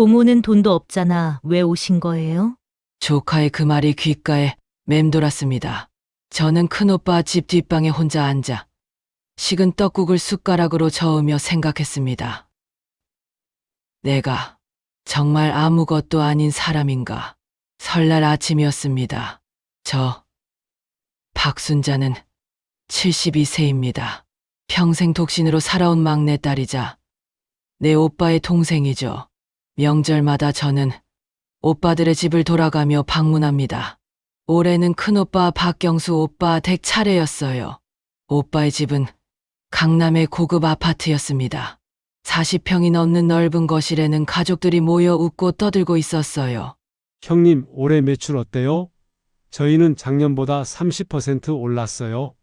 고모는 돈도 없잖아. 왜 오신 거예요? 조카의 그 말이 귓가에 맴돌았습니다. 저는 큰오빠 집 뒷방에 혼자 앉아 식은 떡국을 숟가락으로 저으며 생각했습니다. 내가 정말 아무것도 아닌 사람인가? 설날 아침이었습니다. 저 박순자는 72세입니다. 평생 독신으로 살아온 막내딸이자 내 오빠의 동생이죠. 명절마다 저는 오빠들의 집을 돌아가며 방문합니다. 올해는 큰오빠 박경수 오빠 댁 차례였어요. 오빠의 집은 강남의 고급 아파트였습니다. 40평이 넘는 넓은 거실에는 가족들이 모여 웃고 떠들고 있었어요. 형님, 올해 매출 어때요? 저희는 작년보다 30% 올랐어요.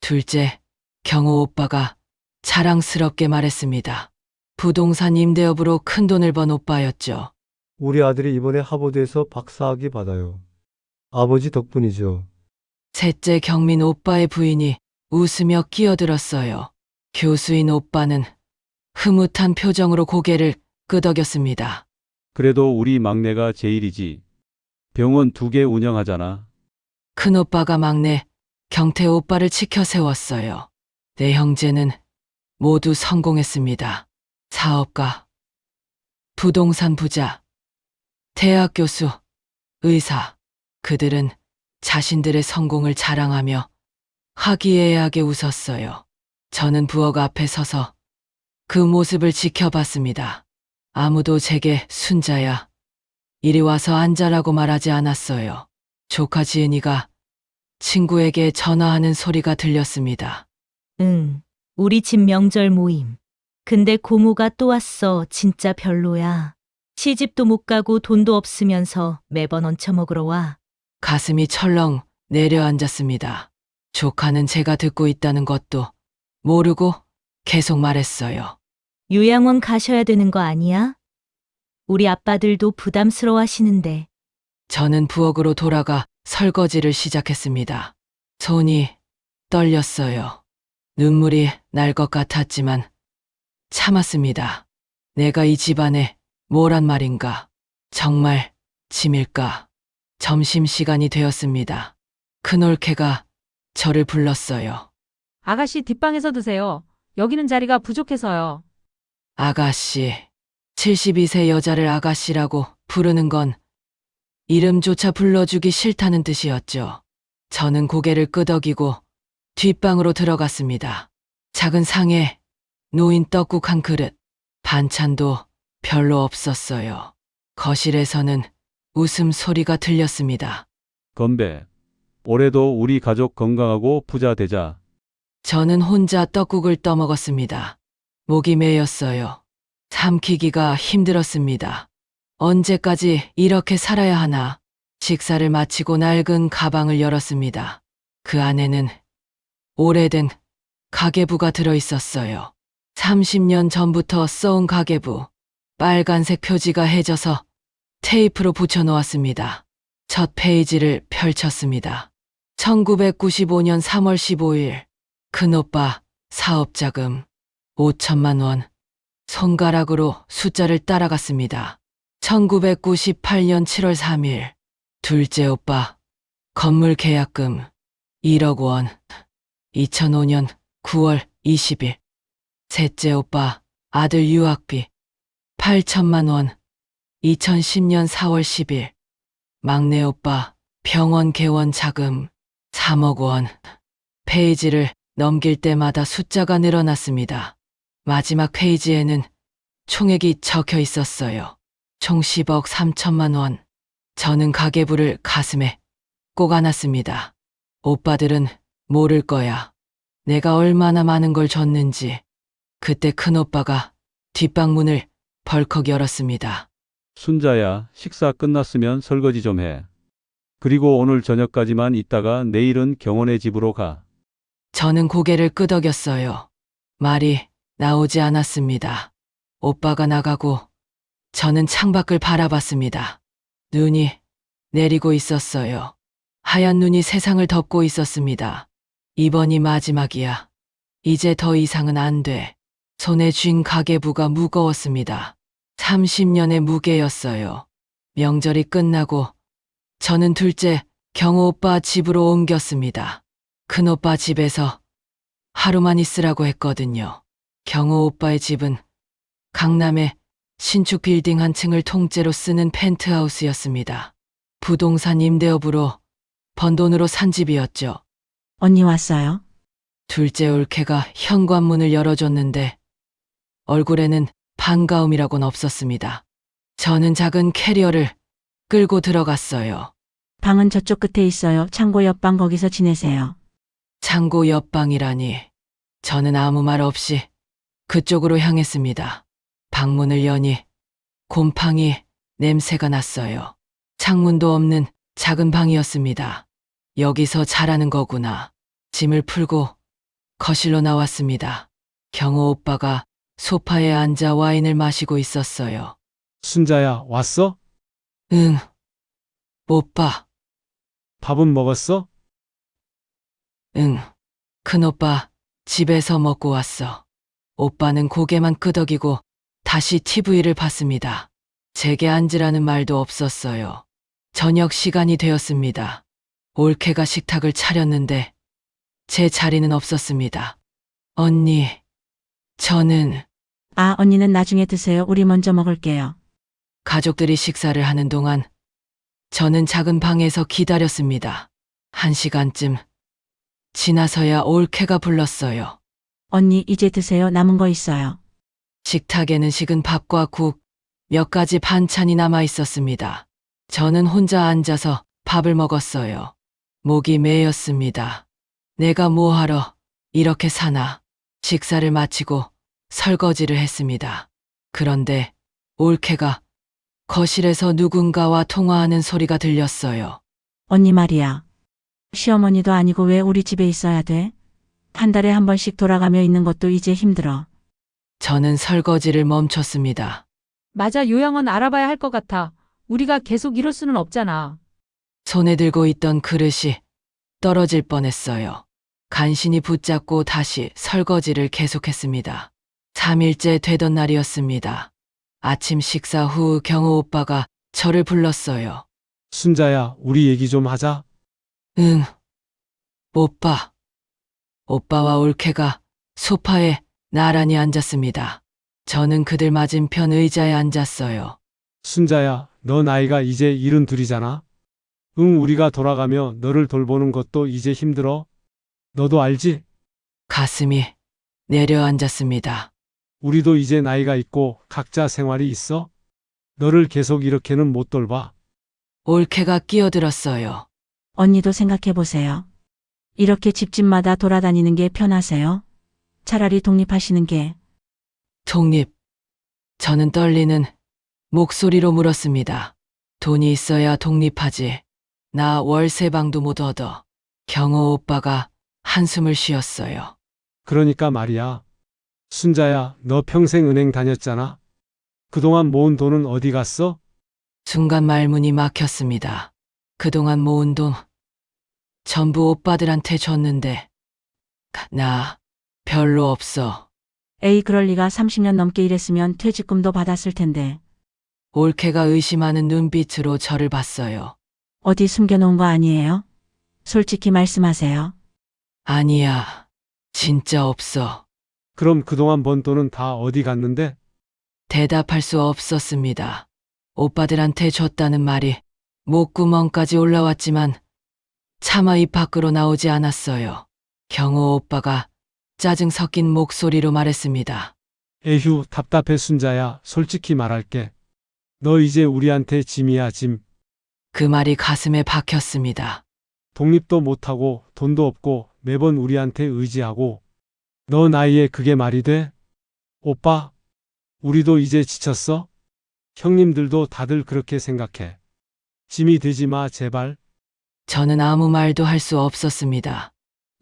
둘째, 경호 오빠가 자랑스럽게 말했습니다. 부동산 임대업으로 큰돈을 번 오빠였죠. 우리 아들이 이번에 하버드에서 박사학위 받아요. 아버지 덕분이죠. 셋째, 경민 오빠의 부인이 웃으며 끼어들었어요. 교수인 오빠는 흐뭇한 표정으로 고개를 끄덕였습니다. 그래도 우리 막내가 제일이지. 병원 2개 운영하잖아. 큰오빠가 막내 경태 오빠를 치켜 세웠어요. 내 형제는 모두 성공했습니다. 사업가, 부동산 부자, 대학 교수, 의사. 그들은 자신들의 성공을 자랑하며 화기애애하게 웃었어요. 저는 부엌 앞에 서서 그 모습을 지켜봤습니다. 아무도 제게 순자야, 이리 와서 앉아라고 말하지 않았어요. 조카 지은이가 친구에게 전화하는 소리가 들렸습니다. 응, 우리 집 명절 모임. 근데 고모가 또 왔어. 진짜 별로야. 시집도 못 가고 돈도 없으면서 매번 얹혀먹으러 와. 가슴이 철렁 내려앉았습니다. 조카는 제가 듣고 있다는 것도 모르고 계속 말했어요. 요양원 가셔야 되는 거 아니야? 우리 아빠들도 부담스러워 하시는데. 저는 부엌으로 돌아가 설거지를 시작했습니다. 손이 떨렸어요. 눈물이 날 것 같았지만 참았습니다. 내가 이 집안에 뭐란 말인가? 정말 짐일까? 점심시간이 되었습니다. 큰올케가 저를 불렀어요. 아가씨 뒷방에서 드세요. 여기는 자리가 부족해서요. 아가씨, 72세 여자를 아가씨라고 부르는 건 이름조차 불러주기 싫다는 뜻이었죠. 저는 고개를 끄덕이고 뒷방으로 들어갔습니다. 작은 상에 놓인 떡국 한 그릇, 반찬도 별로 없었어요. 거실에서는 웃음소리가 들렸습니다. 건배. 올해도 우리 가족 건강하고 부자 되자. 저는 혼자 떡국을 떠먹었습니다. 목이 메였어요. 삼키기가 힘들었습니다. 언제까지 이렇게 살아야 하나? 식사를 마치고 낡은 가방을 열었습니다. 그 안에는 오래된 가계부가 들어있었어요. 30년 전부터 써온 가계부. 빨간색 표지가 해져서 테이프로 붙여놓았습니다. 첫 페이지를 펼쳤습니다. 1995년 3월 15일 큰오빠 사업자금 5천만 원. 손가락으로 숫자를 따라갔습니다. 1998년 7월 3일 둘째 오빠 건물 계약금 1억 원. 2005년 9월 20일 셋째 오빠 아들 유학비 8천만 원. 2010년 4월 10일 막내 오빠 병원 개원 자금 3억 원. 페이지를 넘길 때마다 숫자가 늘어났습니다. 마지막 페이지에는 총액이 적혀 있었어요. 총 10억 3천만 원. 저는 가계부를 가슴에 꼭 안았습니다. 오빠들은 모를 거야. 내가 얼마나 많은 걸 줬는지. 그때 큰오빠가 뒷방문을 벌컥 열었습니다. 순자야, 식사 끝났으면 설거지 좀 해. 그리고 오늘 저녁까지만 있다가 내일은 경원의 집으로 가. 저는 고개를 끄덕였어요. 말이 나오지 않았습니다. 오빠가 나가고 저는 창밖을 바라봤습니다. 눈이 내리고 있었어요. 하얀 눈이 세상을 덮고 있었습니다. 이번이 마지막이야. 이제 더 이상은 안 돼. 손에 쥔 가계부가 무거웠습니다. 30년의 무게였어요. 명절이 끝나고 저는 둘째 경호 오빠 집으로 옮겼습니다. 큰 오빠 집에서 하루만 있으라고 했거든요. 경호 오빠의 집은 강남의 신축 빌딩 한 층을 통째로 쓰는 펜트하우스였습니다. 부동산 임대업으로 번 돈으로 산 집이었죠. 언니 왔어요? 둘째 올케가 현관문을 열어줬는데 얼굴에는 반가움이라고는 없었습니다. 저는 작은 캐리어를 끌고 들어갔어요. 방은 저쪽 끝에 있어요. 창고 옆방 거기서 지내세요. 창고 옆방이라니. 저는 아무 말 없이 그쪽으로 향했습니다. 방문을 여니 곰팡이 냄새가 났어요. 창문도 없는 작은 방이었습니다. 여기서 자라는 거구나. 짐을 풀고 거실로 나왔습니다. 경호 오빠가 소파에 앉아 와인을 마시고 있었어요. 순자야, 왔어? 응. 오빠. 밥은 먹었어? 응. 큰오빠 집에서 먹고 왔어. 오빠는 고개만 끄덕이고 다시 TV를 봤습니다. 제게 앉으라는 말도 없었어요. 저녁 시간이 되었습니다. 올케가 식탁을 차렸는데 제 자리는 없었습니다. 언니, 저는 아, 언니는 나중에 드세요. 우리 먼저 먹을게요. 가족들이 식사를 하는 동안 저는 작은 방에서 기다렸습니다. 1시간쯤 지나서야 올케가 불렀어요. 언니 이제 드세요. 남은 거 있어요. 식탁에는 식은 밥과 국, 몇 가지 반찬이 남아 있었습니다. 저는 혼자 앉아서 밥을 먹었어요. 목이 메였습니다. 내가 뭐하러 이렇게 사나. 식사를 마치고 설거지를 했습니다. 그런데 올케가 거실에서 누군가와 통화하는 소리가 들렸어요. 언니 말이야. 시어머니도 아니고 왜 우리 집에 있어야 돼? 한 달에 한 번씩 돌아가며 있는 것도 이제 힘들어. 저는 설거지를 멈췄습니다. 맞아, 요양원 알아봐야 할 것 같아. 우리가 계속 이럴 수는 없잖아. 손에 들고 있던 그릇이 떨어질 뻔했어요. 간신히 붙잡고 다시 설거지를 계속했습니다. 3일째 되던 날이었습니다. 아침 식사 후 경호 오빠가 저를 불렀어요. 순자야, 우리 얘기 좀 하자. 응. 오빠. 오빠와 올케가 소파에 나란히 앉았습니다. 저는 그들 맞은편 의자에 앉았어요. 순자야, 너 나이가 이제 72이잖아. 응, 우리가 돌아가며 너를 돌보는 것도 이제 힘들어. 너도 알지? 가슴이 내려앉았습니다. 우리도 이제 나이가 있고 각자 생활이 있어. 너를 계속 이렇게는 못 돌봐. 올케가 끼어들었어요. 언니도 생각해 보세요. 이렇게 집집마다 돌아다니는 게 편하세요? 차라리 독립하시는 게. 독립. 저는 떨리는 목소리로 물었습니다. 돈이 있어야 독립하지. 나 월세방도 못 얻어. 경호 오빠가 한숨을 쉬었어요. 그러니까 말이야. 순자야, 너 평생 은행 다녔잖아. 그동안 모은 돈은 어디 갔어? 순간 말문이 막혔습니다. 그동안 모은 돈 전부 오빠들한테 줬는데 나 별로 없어. 에이, 그럴 리가. 30년 넘게 일했으면 퇴직금도 받았을 텐데. 올케가 의심하는 눈빛으로 저를 봤어요. 어디 숨겨놓은 거 아니에요? 솔직히 말씀하세요. 아니야. 진짜 없어. 그럼 그동안 번 돈은 다 어디 갔는데? 대답할 수 없었습니다. 오빠들한테 줬다는 말이 목구멍까지 올라왔지만 차마 입 밖으로 나오지 않았어요. 경호 오빠가 짜증 섞인 목소리로 말했습니다. 에휴, 답답해 순자야. 솔직히 말할게. 너 이제 우리한테 짐이야, 짐. 그 말이 가슴에 박혔습니다. 독립도 못하고 돈도 없고 매번 우리한테 의지하고. 너 나이에 그게 말이 돼? 오빠, 우리도 이제 지쳤어? 형님들도 다들 그렇게 생각해. 짐이 되지 마, 제발. 저는 아무 말도 할 수 없었습니다.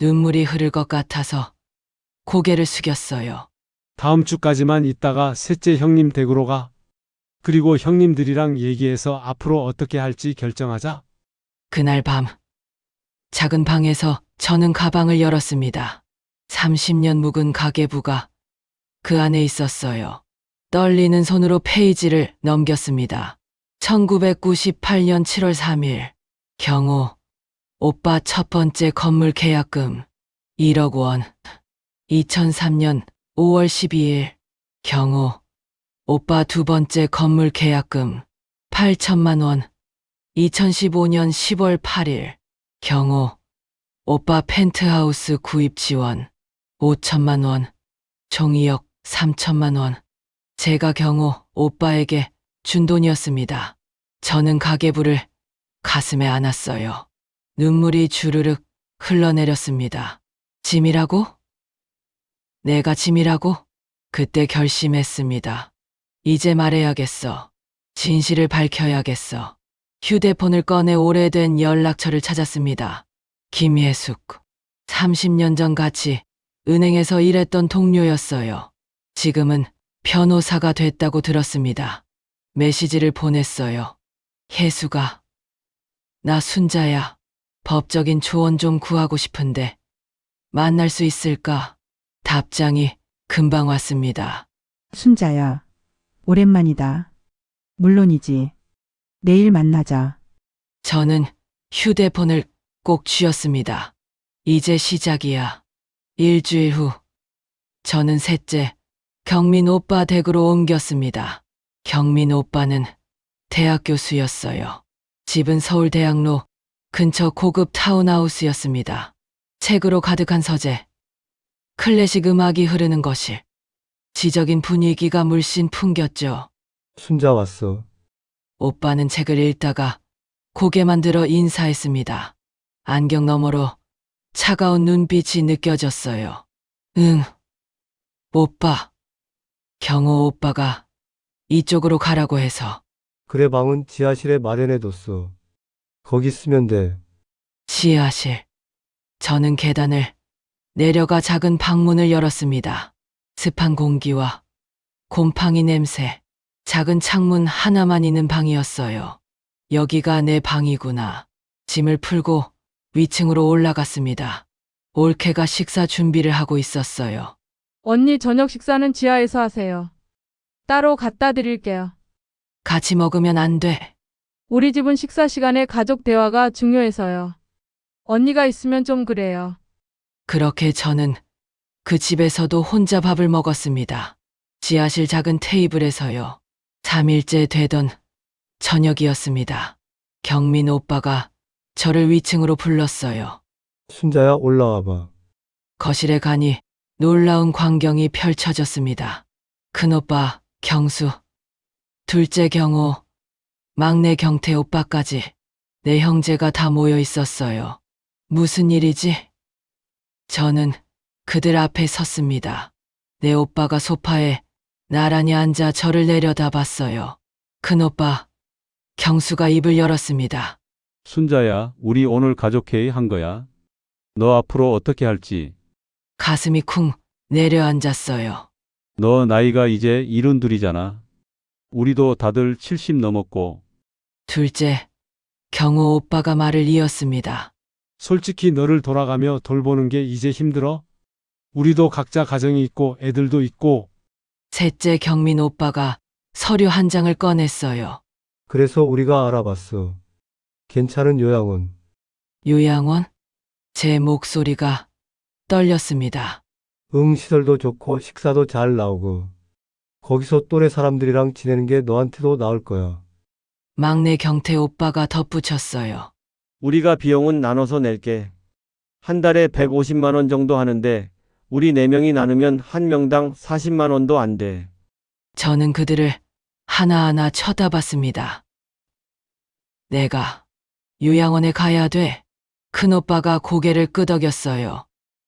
눈물이 흐를 것 같아서 고개를 숙였어요. 다음 주까지만 있다가 셋째 형님 댁으로 가. 그리고 형님들이랑 얘기해서 앞으로 어떻게 할지 결정하자. 그날 밤 작은 방에서 저는 가방을 열었습니다. 30년 묵은 가계부가 그 안에 있었어요. 떨리는 손으로 페이지를 넘겼습니다. 1998년 7월 3일. 경호. 오빠 첫 번째 건물 계약금 1억 원. 2003년 5월 12일. 경호. 오빠 두 번째 건물 계약금 8천만 원. 2015년 10월 8일. 경호. 오빠 펜트하우스 구입 지원 5천만 원. 총 2억 3천만 원. 제가 경호 오빠에게 준 돈이었습니다. 저는 가계부를 가슴에 안았어요. 눈물이 주르륵 흘러내렸습니다. 짐이라고? 내가 짐이라고? 그때 결심했습니다. 이제 말해야겠어. 진실을 밝혀야겠어. 휴대폰을 꺼내 오래된 연락처를 찾았습니다. 김예숙. 30년 전 같이 은행에서 일했던 동료였어요. 지금은 변호사가 됐다고 들었습니다. 메시지를 보냈어요. 혜수가. 나 순자야. 법적인 조언 좀 구하고 싶은데 만날 수 있을까? 답장이 금방 왔습니다. 순자야, 오랜만이다. 물론이지. 내일 만나자. 저는 휴대폰을 꼭 쥐었습니다. 이제 시작이야. 일주일 후 저는 셋째 경민 오빠 댁으로 옮겼습니다. 경민 오빠는 대학 교수였어요. 집은 서울대학로 근처 고급 타운하우스였습니다. 책으로 가득한 서재, 클래식 음악이 흐르는 거실, 지적인 분위기가 물씬 풍겼죠. 순자 왔어. 오빠는 책을 읽다가 고개만 들어 인사했습니다. 안경 너머로 차가운 눈빛이 느껴졌어요. 응, 오빠. 경호 오빠가 이쪽으로 가라고 해서. 그래, 방은 지하실에 마련해뒀어. 거기 쓰면 돼. 지하실. 저는 계단을 내려가 작은 방문을 열었습니다. 습한 공기와 곰팡이 냄새, 작은 창문 하나만 있는 방이었어요. 여기가 내 방이구나. 짐을 풀고 위층으로 올라갔습니다. 올케가 식사 준비를 하고 있었어요. 언니 저녁 식사는 지하에서 하세요. 따로 갖다 드릴게요. 같이 먹으면 안 돼. 우리 집은 식사 시간에 가족 대화가 중요해서요. 언니가 있으면 좀 그래요. 그렇게 저는 그 집에서도 혼자 밥을 먹었습니다. 지하실 작은 테이블에서요. 3일째 되던 저녁이었습니다. 경민 오빠가 저를 위층으로 불렀어요. 순자야, 올라와봐. 거실에 가니 놀라운 광경이 펼쳐졌습니다. 큰오빠 경수, 둘째 경호, 막내 경태 오빠까지 내 형제가 다 모여 있었어요. 무슨 일이지? 저는 그들 앞에 섰습니다. 내 오빠가 소파에 나란히 앉아 저를 내려다봤어요. 큰오빠 경수가 입을 열었습니다. 순자야, 우리 오늘 가족회의 한 거야. 너 앞으로 어떻게 할지. 가슴이 쿵 내려앉았어요. 너 나이가 이제 72이잖아. 우리도 다들 70 넘었고. 둘째 경호 오빠가 말을 이었습니다. 솔직히 너를 돌아가며 돌보는 게 이제 힘들어? 우리도 각자 가정이 있고 애들도 있고. 셋째 경민 오빠가 서류 한 장을 꺼냈어요. 그래서 우리가 알아봤어. 괜찮은 요양원. 요양원? 제 목소리가 떨렸습니다. 시설도 좋고 식사도 잘 나오고. 거기서 또래 사람들이랑 지내는 게 너한테도 나을 거야. 막내 경태 오빠가 덧붙였어요. 우리가 비용은 나눠서 낼게. 한 달에 150만 원 정도 하는데 우리 4명이 나누면 한 명당 40만 원도 안 돼. 저는 그들을 하나하나 쳐다봤습니다. 내가 요양원에 가야 돼. 큰오빠가 고개를 끄덕였어요.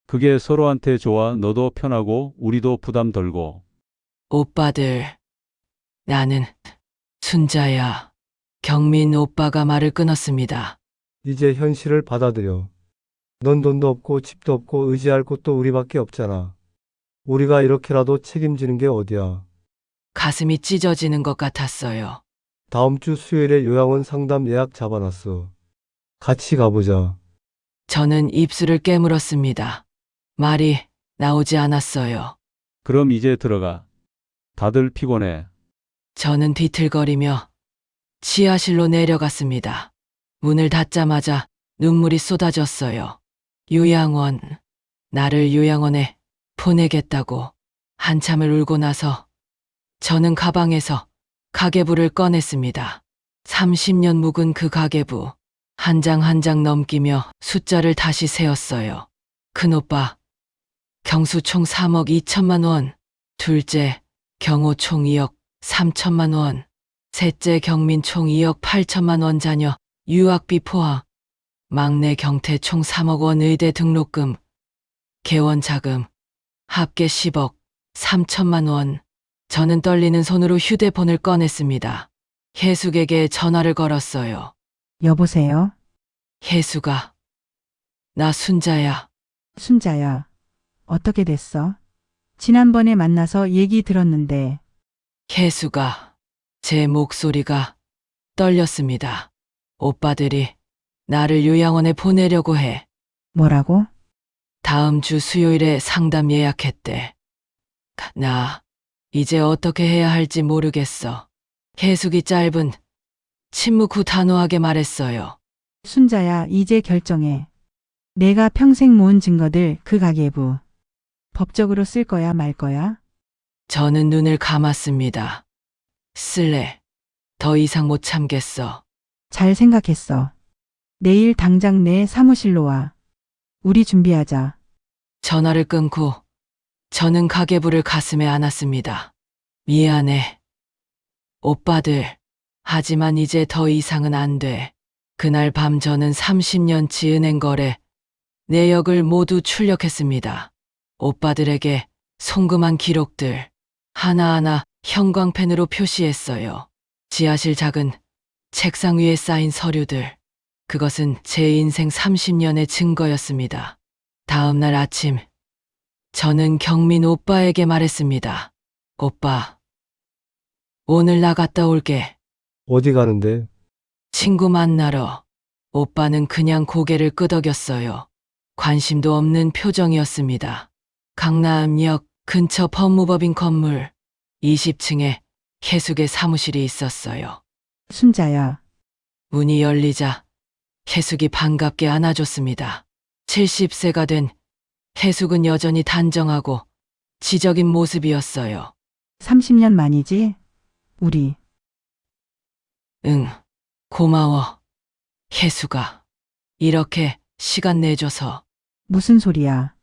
그게 서로한테 좋아. 너도 편하고 우리도 부담 덜고. 오빠들, 나는 순자야. 경민 오빠가 말을 끊었습니다. 이제 현실을 받아들여. 넌 돈도 없고 집도 없고 의지할 곳도 우리밖에 없잖아. 우리가 이렇게라도 책임지는 게 어디야. 가슴이 찢어지는 것 같았어요. 다음 주 수요일에 요양원 상담 예약 잡아놨어. 같이 가보자. 저는 입술을 깨물었습니다. 말이 나오지 않았어요. 그럼 이제 들어가. 다들 피곤해. 저는 비틀거리며 지하실로 내려갔습니다. 문을 닫자마자 눈물이 쏟아졌어요. 요양원, 나를 요양원에 보내겠다고 한참을 울고 나서 저는 가방에서 가계부를 꺼냈습니다. 30년 묵은 그 가계부, 한 장 한 장 넘기며 숫자를 다시 세었어요. 큰오빠, 경수 총 3억 2천만 원, 둘째, 경호 총 2억 3천만 원, 셋째 경민 총 2억 8천만 원 자녀, 유학비 포함, 막내 경태 총 3억 원 의대 등록금, 개원 자금, 합계 10억 3천만 원. 저는 떨리는 손으로 휴대폰을 꺼냈습니다. 혜숙에게 전화를 걸었어요. 여보세요? 혜숙아, 나 순자야. 순자야. 어떻게 됐어? 지난번에 만나서 얘기 들었는데 혜숙아, 제 목소리가 떨렸습니다. 오빠들이 나를 요양원에 보내려고 해. 뭐라고? 다음 주 수요일에 상담 예약했대. 나 이제 어떻게 해야 할지 모르겠어. 혜숙이 짧은 침묵 후 단호하게 말했어요. 순자야, 이제 결정해. 내가 평생 모은 증거들 그 가계부 법적으로 쓸 거야 말 거야? 저는 눈을 감았습니다. 쓸래. 더 이상 못 참겠어. 잘 생각했어. 내일 당장 내 사무실로 와. 우리 준비하자. 전화를 끊고 저는 가계부를 가슴에 안았습니다. 미안해. 오빠들. 하지만 이제 더 이상은 안 돼. 그날 밤 저는 30년치 은행 거래 내역을 모두 출력했습니다. 오빠들에게 송금한 기록들 하나하나 형광펜으로 표시했어요. 지하실 작은 책상 위에 쌓인 서류들. 그것은 제 인생 30년의 증거였습니다. 다음 날 아침, 저는 경민 오빠에게 말했습니다. 오빠, 오늘 나갔다 올게. 어디 가는데? 친구 만나러. 오빠는 그냥 고개를 끄덕였어요. 관심도 없는 표정이었습니다. 강남역 근처 법무법인 건물 20층에 혜숙의 사무실이 있었어요. 순자야. 문이 열리자 혜숙이 반갑게 안아줬습니다. 70세가 된 혜숙은 여전히 단정하고 지적인 모습이었어요. 30년 만이지? 우리. 응, 고마워. 혜숙아, 이렇게 시간 내줘서. 무슨 소리야.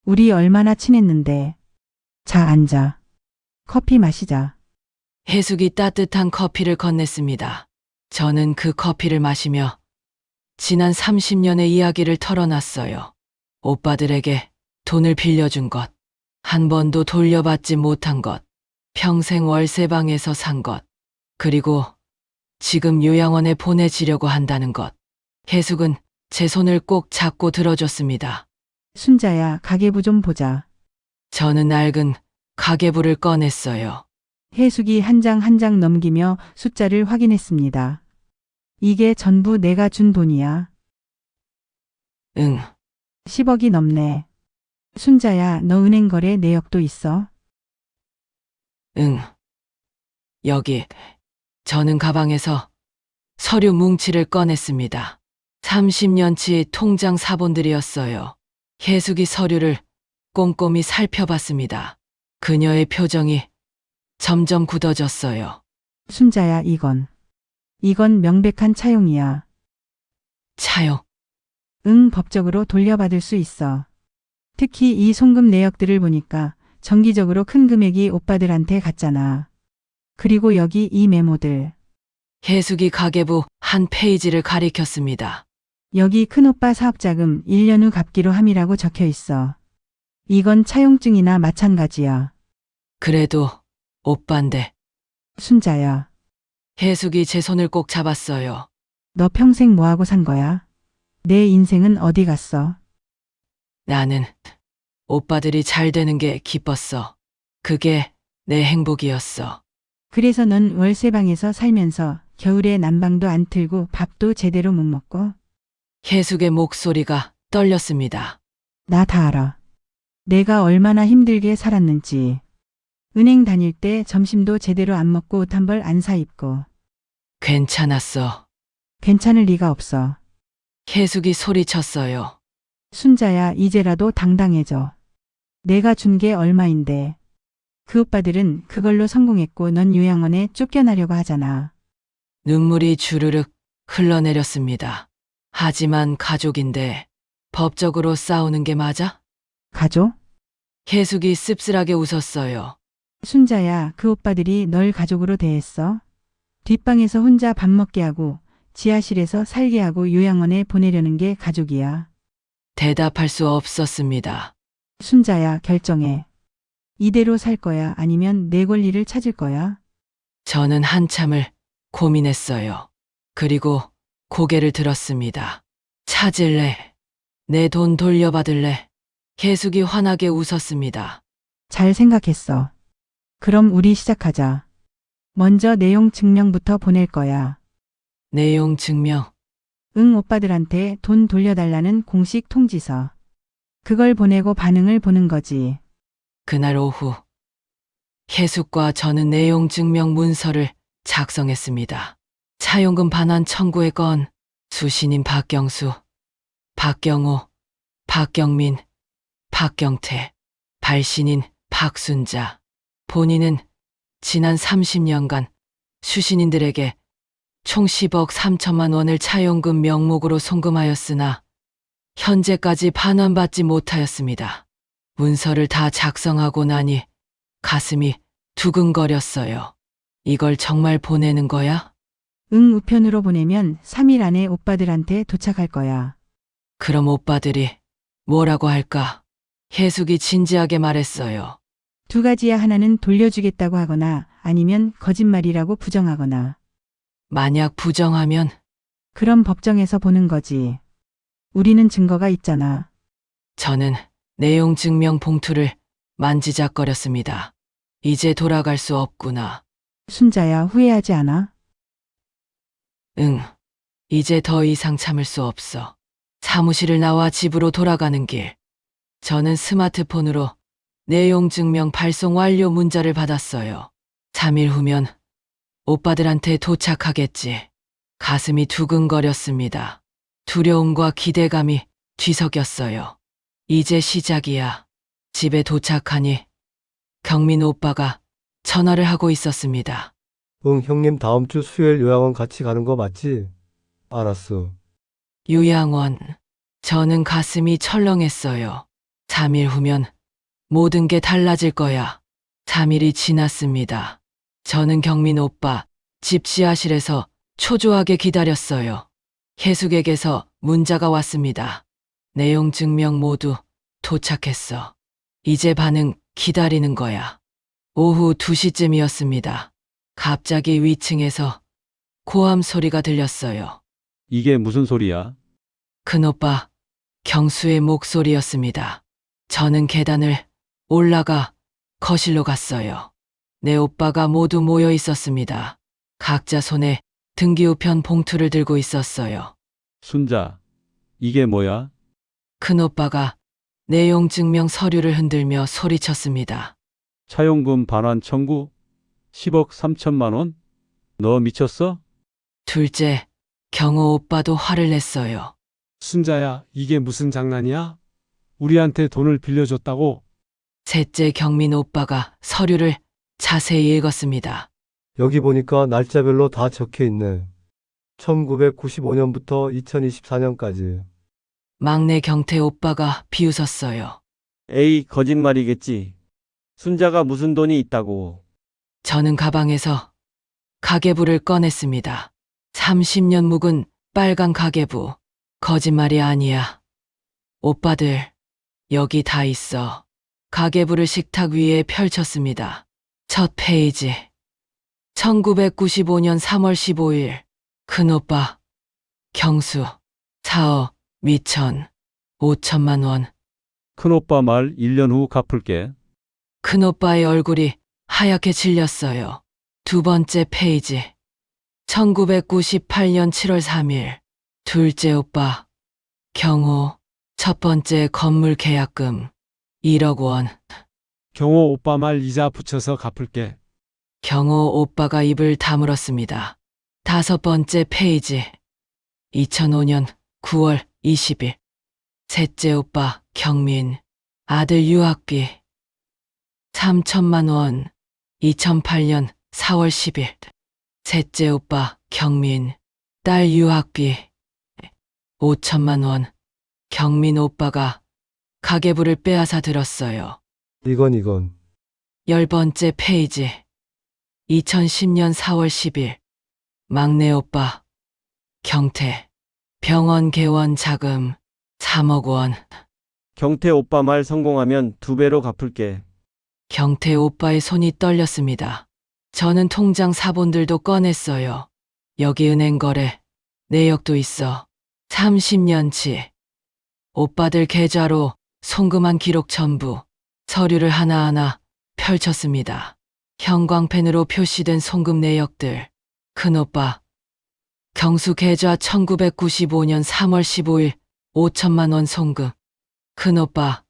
우리 얼마나 친했는데. 자, 앉아. 커피 마시자. 혜숙이 따뜻한 커피를 건넸습니다. 저는 그 커피를 마시며 지난 30년의 이야기를 털어놨어요. 오빠들에게 돈을 빌려준 것, 한 번도 돌려받지 못한 것, 평생 월세방에서 산 것, 그리고 지금 요양원에 보내지려고 한다는 것. 혜숙은 제 손을 꼭 잡고 들어줬습니다. 순자야, 가계부 좀 보자. 저는 낡은 가계부를 꺼냈어요. 혜숙이 한 장 한 장 넘기며 숫자를 확인했습니다. 이게 전부 내가 준 돈이야. 응, 10억이 넘네. 순자야, 너 은행 거래 내역도 있어? 응. 여기. 저는 가방에서 서류 뭉치를 꺼냈습니다. 30년치 통장 사본들이었어요. 혜숙이 서류를 꼼꼼히 살펴봤습니다. 그녀의 표정이 점점 굳어졌어요. 순자야, 이건 명백한 차용이야. 차용. 응, 법적으로 돌려받을 수 있어. 특히 이 송금 내역들을 보니까 정기적으로 큰 금액이 오빠들한테 갔잖아. 그리고 여기 이 메모들. 혜숙이 가계부 한 페이지를 가리켰습니다. 여기 큰오빠 사업자금 1년 후 갚기로 함이라고 적혀 있어. 이건 차용증이나 마찬가지야. 그래도 오빠인데. 순자야, 혜숙이 제 손을 꼭 잡았어요. 너 평생 뭐하고 산 거야? 내 인생은 어디 갔어? 나는 오빠들이 잘 되는 게 기뻤어. 그게 내 행복이었어. 그래서 넌 월세방에서 살면서 겨울에 난방도 안 틀고 밥도 제대로 못 먹고? 혜숙의 목소리가 떨렸습니다. 나 다 알아. 내가 얼마나 힘들게 살았는지. 은행 다닐 때 점심도 제대로 안 먹고 옷 한 벌 안 사 입고. 괜찮았어. 괜찮을 리가 없어. 혜숙이 소리쳤어요. 순자야, 이제라도 당당해져. 내가 준 게 얼마인데. 그 오빠들은 그걸로 성공했고 넌 요양원에 쫓겨나려고 하잖아. 눈물이 주르륵 흘러내렸습니다. 하지만 가족인데 법적으로 싸우는 게 맞아? 가족? 혜숙이 씁쓸하게 웃었어요. 순자야, 그 오빠들이 널 가족으로 대했어? 뒷방에서 혼자 밥 먹게 하고 지하실에서 살게 하고 요양원에 보내려는 게 가족이야. 대답할 수 없었습니다. 순자야, 결정해. 이대로 살 거야? 아니면 내 권리를 찾을 거야? 저는 한참을 고민했어요. 그리고 고개를 들었습니다. 찾을래? 내 돈 돌려받을래? 혜숙이 환하게 웃었습니다. 잘 생각했어. 그럼 우리 시작하자. 먼저 내용 증명부터 보낼 거야. 내용 증명. 응, 오빠들한테 돈 돌려달라는 공식 통지서. 그걸 보내고 반응을 보는 거지. 그날 오후 혜숙과 저는 내용 증명 문서를 작성했습니다. 차용금 반환 청구의 건 수신인 박경수, 박경호, 박경민, 박경태, 발신인 박순자. 본인은 지난 30년간 수신인들에게 총 10억 3천만 원을 차용금 명목으로 송금하였으나 현재까지 반환받지 못하였습니다. 문서를 다 작성하고 나니 가슴이 두근거렸어요. 이걸 정말 보내는 거야? 응, 우편으로 보내면 3일 안에 오빠들한테 도착할 거야. 그럼 오빠들이 뭐라고 할까? 혜숙이 진지하게 말했어요. 두 가지야. 하나는 돌려주겠다고 하거나 아니면 거짓말이라고 부정하거나. 만약 부정하면 그럼 법정에서 보는 거지. 우리는 증거가 있잖아. 저는 내용 증명 봉투를 만지작거렸습니다. 이제 돌아갈 수 없구나. 순자야, 후회하지 않아? 응. 이제 더 이상 참을 수 없어. 사무실을 나와 집으로 돌아가는 길. 저는 스마트폰으로 내용 증명 발송 완료 문자를 받았어요. 3일 후면 오빠들한테 도착하겠지. 가슴이 두근거렸습니다. 두려움과 기대감이 뒤섞였어요. 이제 시작이야. 집에 도착하니 경민 오빠가 전화를 하고 있었습니다. 응, 형님 다음 주 수요일 요양원 같이 가는 거 맞지? 알았어. 요양원. 저는 가슴이 철렁했어요. 3일 후면 모든 게 달라질 거야. 3일이 지났습니다. 저는 경민 오빠 집 지하실에서 초조하게 기다렸어요. 혜숙에게서 문자가 왔습니다. 내용 증명 모두 도착했어. 이제 반응 기다리는 거야. 오후 2시쯤이었습니다. 갑자기 위층에서 고함 소리가 들렸어요. 이게 무슨 소리야? 큰오빠 경수의 목소리였습니다. 저는 계단을 올라가 거실로 갔어요. 내 오빠가 모두 모여 있었습니다. 각자 손에 등기우편 봉투를 들고 있었어요. 순자, 이게 뭐야? 큰오빠가 내용 증명 서류를 흔들며 소리쳤습니다. 차용금 반환 청구? 10억 3천만 원? 너 미쳤어? 둘째, 경호 오빠도 화를 냈어요. 순자야, 이게 무슨 장난이야? 우리한테 돈을 빌려줬다고? 셋째, 경민 오빠가 서류를 자세히 읽었습니다. 여기 보니까 날짜별로 다 적혀 있네. 1995년부터 2024년까지. 막내 경태 오빠가 비웃었어요. 에이, 거짓말이겠지. 순자가 무슨 돈이 있다고. 저는 가방에서 가계부를 꺼냈습니다. 30년 묵은 빨간 가계부. 거짓말이 아니야. 오빠들, 여기 다 있어. 가계부를 식탁 위에 펼쳤습니다. 첫 페이지. 1995년 3월 15일. 큰오빠, 경수, 4억, 미천, 5천만 원. 큰오빠 말 1년 후 갚을게. 큰오빠의 얼굴이 하얗게 질렸어요. 두 번째 페이지. 1998년 7월 3일. 둘째 오빠, 경호. 첫 번째 건물 계약금 1억 원. 경호 오빠 말 이자 붙여서 갚을게. 경호 오빠가 입을 다물었습니다. 5번째 페이지. 2005년 9월 20일. 셋째 오빠 경민. 아들 유학비 3천만 원. 2008년 4월 10일. 셋째 오빠 경민. 딸 유학비 5천만 원. 경민 오빠가 가계부를 빼앗아 들었어요. 이건. 10번째 페이지. 2010년 4월 10일. 막내 오빠 경태. 병원 개원 자금 3억 원. 경태 오빠 말 성공하면 2배로 갚을게. 경태 오빠의 손이 떨렸습니다. 저는 통장 사본들도 꺼냈어요. 여기 은행 거래 내역도 있어. 30년치. 오빠들 계좌로 송금한 기록 전부 서류를 하나하나 펼쳤습니다. 형광펜으로 표시된 송금 내역들. 큰오빠 경수 계좌 1995년 3월 15일 5천만 원 송금. 큰오빠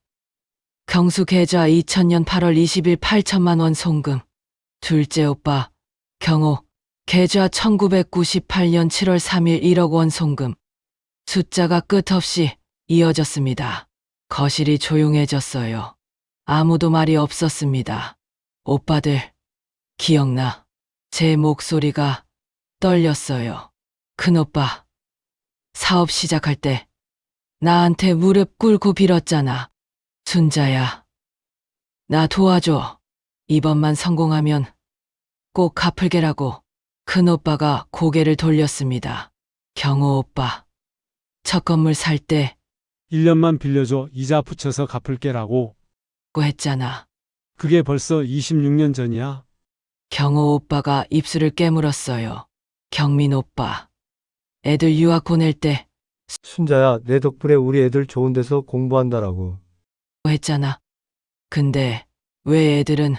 경수 계좌 2000년 8월 20일 8천만 원 송금. 둘째 오빠 경호 계좌 1998년 7월 3일 1억 원 송금. 숫자가 끝없이 이어졌습니다. 거실이 조용해졌어요. 아무도 말이 없었습니다. 오빠들, 기억나. 제 목소리가 떨렸어요. 큰오빠, 사업 시작할 때 나한테 무릎 꿇고 빌었잖아. 순자야, 나 도와줘. 이번만 성공하면 꼭 갚을게라고. 큰오빠가 고개를 돌렸습니다. 경호 오빠, 첫 건물 살 때 1년만 빌려줘. 이자 붙여서 갚을게라고. 했잖아. 그게 벌써 26년 전이야. 경호 오빠가 입술을 깨물었어요. 경민 오빠, 애들 유학 보낼 때 순자야, 내 덕분에 우리 애들 좋은 데서 공부한다라고. 했잖아. 근데 왜 애들은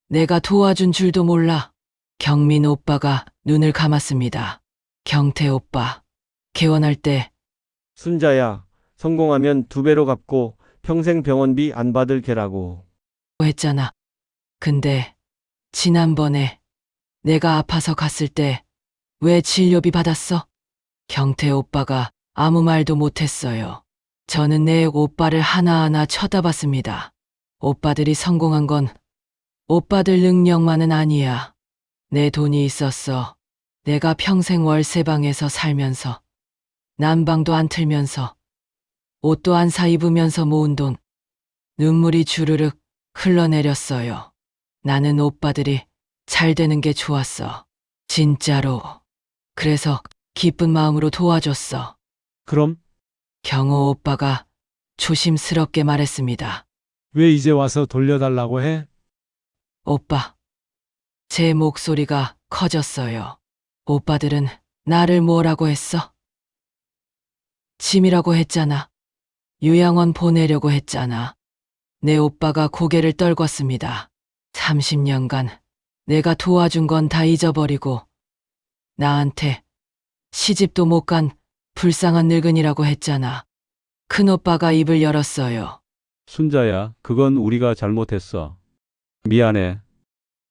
내가 도와준 줄도 몰라. 경민 오빠가 눈을 감았습니다. 경태 오빠, 개원할 때 순자야, 성공하면 2배로 갚고 평생 병원비 안 받을 게라고. 했잖아. 근데 지난번에 내가 아파서 갔을 때 왜 진료비 받았어? 경태 오빠가 아무 말도 못했어요. 저는 내 오빠를 하나하나 쳐다봤습니다. 오빠들이 성공한 건 오빠들 능력만은 아니야. 내 돈이 있었어. 내가 평생 월세방에서 살면서 난방도 안 틀면서 옷도 안 사 입으면서 모은 돈. 눈물이 주르륵 흘러내렸어요. 나는 오빠들이 잘 되는 게 좋았어. 진짜로. 그래서 기쁜 마음으로 도와줬어. 그럼 경호 오빠가 조심스럽게 말했습니다. 왜 이제 와서 돌려달라고 해? 오빠. 제 목소리가 커졌어요. 오빠들은 나를 뭐라고 했어? 짐이라고 했잖아. 요양원 보내려고 했잖아. 내 오빠가 고개를 떨궜습니다. 30년간 내가 도와준 건 다 잊어버리고 나한테 시집도 못 간 불쌍한 늙은이라고 했잖아. 큰오빠가 입을 열었어요. 순자야, 그건 우리가 잘못했어. 미안해.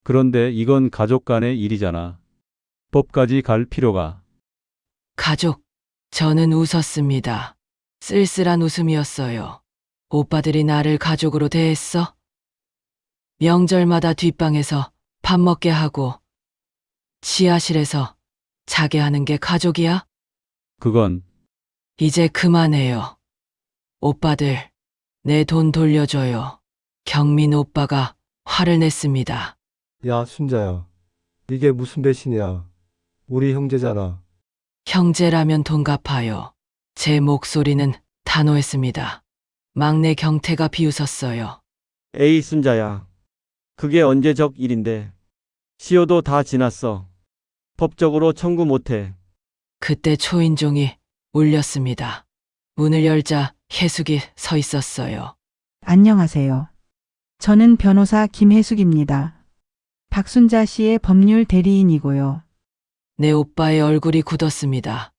그런데 이건 가족 간의 일이잖아. 법까지 갈 필요가. 가족. 저는 웃었습니다. 쓸쓸한 웃음이었어요. 오빠들이 나를 가족으로 대했어? 명절마다 뒷방에서 밥 먹게 하고 지하실에서 자게 하는 게 가족이야? 그건 이제 그만해요. 오빠들, 내 돈 돌려줘요. 경민 오빠가 화를 냈습니다. 야, 순자야. 이게 무슨 배신이야. 우리 형제잖아. 형제라면 돈 갚아요. 제 목소리는 단호했습니다. 막내 경태가 비웃었어요. 에이 순자야, 그게 언제적 일인데. 시효도 다 지났어. 법적으로 청구 못해. 그때 초인종이 울렸습니다. 문을 열자 혜숙이 서 있었어요. 안녕하세요. 저는 변호사 김혜숙입니다. 박순자 씨의 법률 대리인이고요. 내 오빠의 얼굴이 굳었습니다.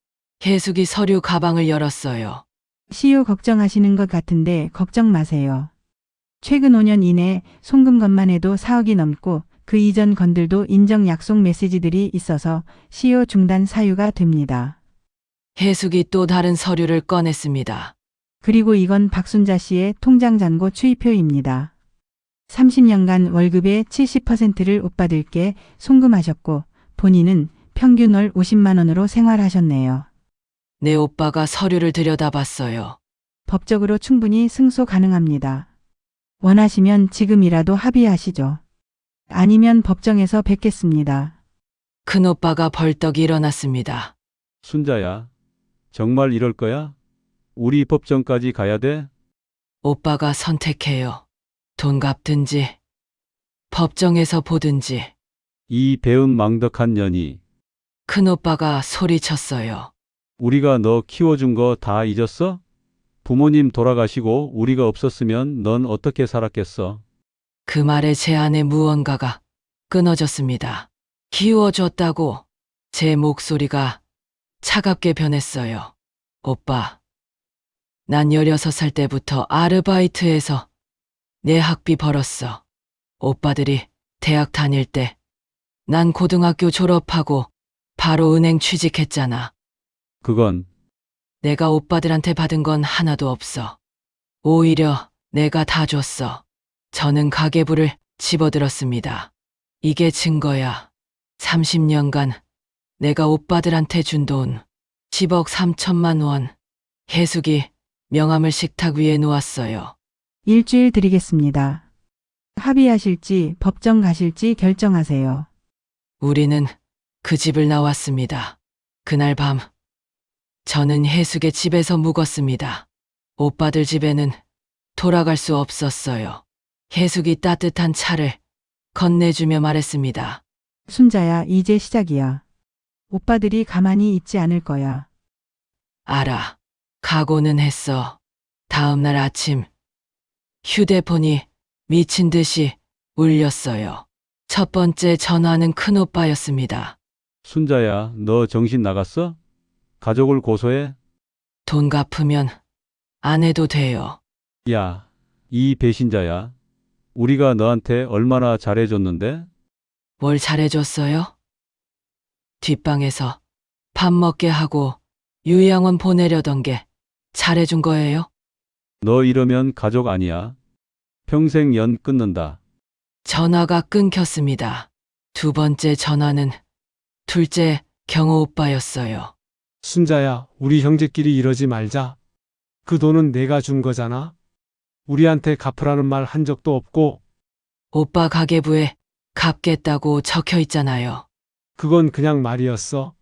혜숙이 서류 가방을 열었어요. 시효 걱정하시는 것 같은데 걱정 마세요. 최근 5년 이내 송금 건만 해도 4억이 넘고 그 이전 건들도 인정 약속 메시지들이 있어서 시효 중단 사유가 됩니다. 해숙이 또 다른 서류를 꺼냈습니다. 그리고 이건 박순자 씨의 통장 잔고 추이표입니다. 30년간 월급의 70%를 오빠들께 송금하셨고 본인은 평균 월 50만 원으로 생활하셨네요. 내 오빠가 서류를 들여다봤어요. 법적으로 충분히 승소 가능합니다. 원하시면 지금이라도 합의하시죠. 아니면 법정에서 뵙겠습니다. 큰오빠가 벌떡 일어났습니다. 순자야, 정말 이럴 거야? 우리 법정까지 가야 돼? 오빠가 선택해요. 돈 갚든지 법정에서 보든지. 이 배은망덕한 년이. 큰오빠가 소리쳤어요. 우리가 너 키워준 거 다 잊었어? 부모님 돌아가시고 우리가 없었으면 넌 어떻게 살았겠어? 그 말에 제 안에 무언가가 끊어졌습니다. 키워줬다고 제 목소리가 차갑게 변했어요. 오빠, 난 16살 때부터 아르바이트해서 내 학비 벌었어. 오빠들이 대학 다닐 때 난 고등학교 졸업하고 바로 은행 취직했잖아. 그건 내가 오빠들한테 받은 건 하나도 없어. 오히려 내가 다 줬어. 저는 가계부를 집어들었습니다. 이게 증거야. 30년간 내가 오빠들한테 준 돈 10억 3천만 원. 해숙이 명함을 식탁 위에 놓았어요. 일주일 드리겠습니다. 합의하실지 법정 가실지 결정하세요. 우리는 그 집을 나왔습니다. 그날 밤 저는 해숙의 집에서 묵었습니다. 오빠들 집에는 돌아갈 수 없었어요. 해숙이 따뜻한 차를 건네주며 말했습니다. 순자야, 이제 시작이야. 오빠들이 가만히 있지 않을 거야. 알아. 각오는 했어. 다음 날 아침 휴대폰이 미친 듯이 울렸어요. 첫 번째 전화는 큰오빠였습니다. 순자야, 너 정신 나갔어? 가족을 고소해? 돈 갚으면 안 해도 돼요. 야, 이 배신자야. 우리가 너한테 얼마나 잘해줬는데? 뭘 잘해줬어요? 뒷방에서 밥 먹게 하고 요양원 보내려던 게 잘해준 거예요? 너 이러면 가족 아니야. 평생 연 끊는다. 전화가 끊겼습니다. 두 번째 전화는 둘째 경호 오빠였어요. 순자야, 우리 형제끼리 이러지 말자. 그 돈은 내가 준 거잖아. 우리한테 갚으라는 말 한 적도 없고, 오빠 가계부에 갚겠다고 적혀 있잖아요. 그건 그냥 말이었어.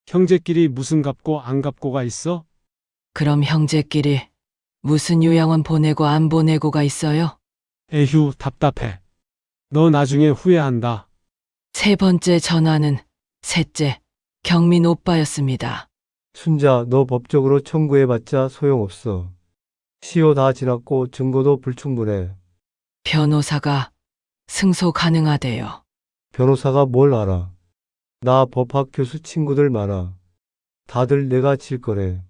형제끼리 무슨 갚고 안 갚고가 있어? 그럼 형제끼리 무슨 요양원 보내고 안 보내고가 있어요? 에휴, 답답해. 너 나중에 후회한다. 세 번째 전화는 셋째 경민 오빠였습니다. 순자, 너 법적으로 청구해봤자 소용없어. 시효 다 지났고 증거도 불충분해. 변호사가 승소 가능하대요. 변호사가 뭘 알아? 나 법학 교수 친구들 많아. 다들 내가 질 거래.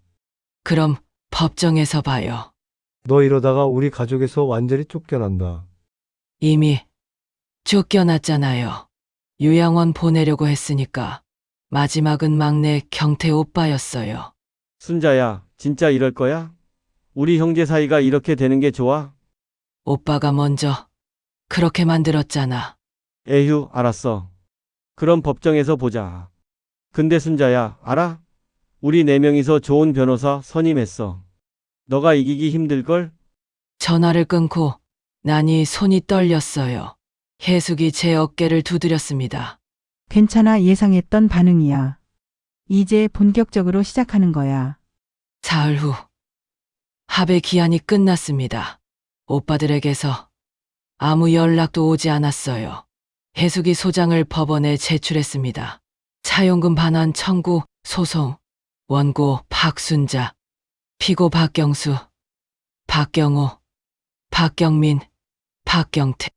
그럼 법정에서 봐요. 너 이러다가 우리 가족에서 완전히 쫓겨난다. 이미 쫓겨났잖아요. 요양원 보내려고 했으니까 마지막은 막내 경태 오빠였어요. 순자야, 진짜 이럴 거야? 우리 형제 사이가 이렇게 되는 게 좋아? 오빠가 먼저 그렇게 만들었잖아. 에휴, 알았어. 그럼 법정에서 보자. 근데 순자야, 알아? 우리 4명이서 좋은 변호사 선임했어. 너가 이기기 힘들걸? 전화를 끊고 나니 손이 떨렸어요. 해숙이 제 어깨를 두드렸습니다. 괜찮아, 예상했던 반응이야. 이제 본격적으로 시작하는 거야. 사흘 후 합의 기한이 끝났습니다. 오빠들에게서 아무 연락도 오지 않았어요. 해숙이 소장을 법원에 제출했습니다. 차용금 반환 청구 소송. 원고 박순자, 피고 박경수, 박경호, 박경민, 박경태.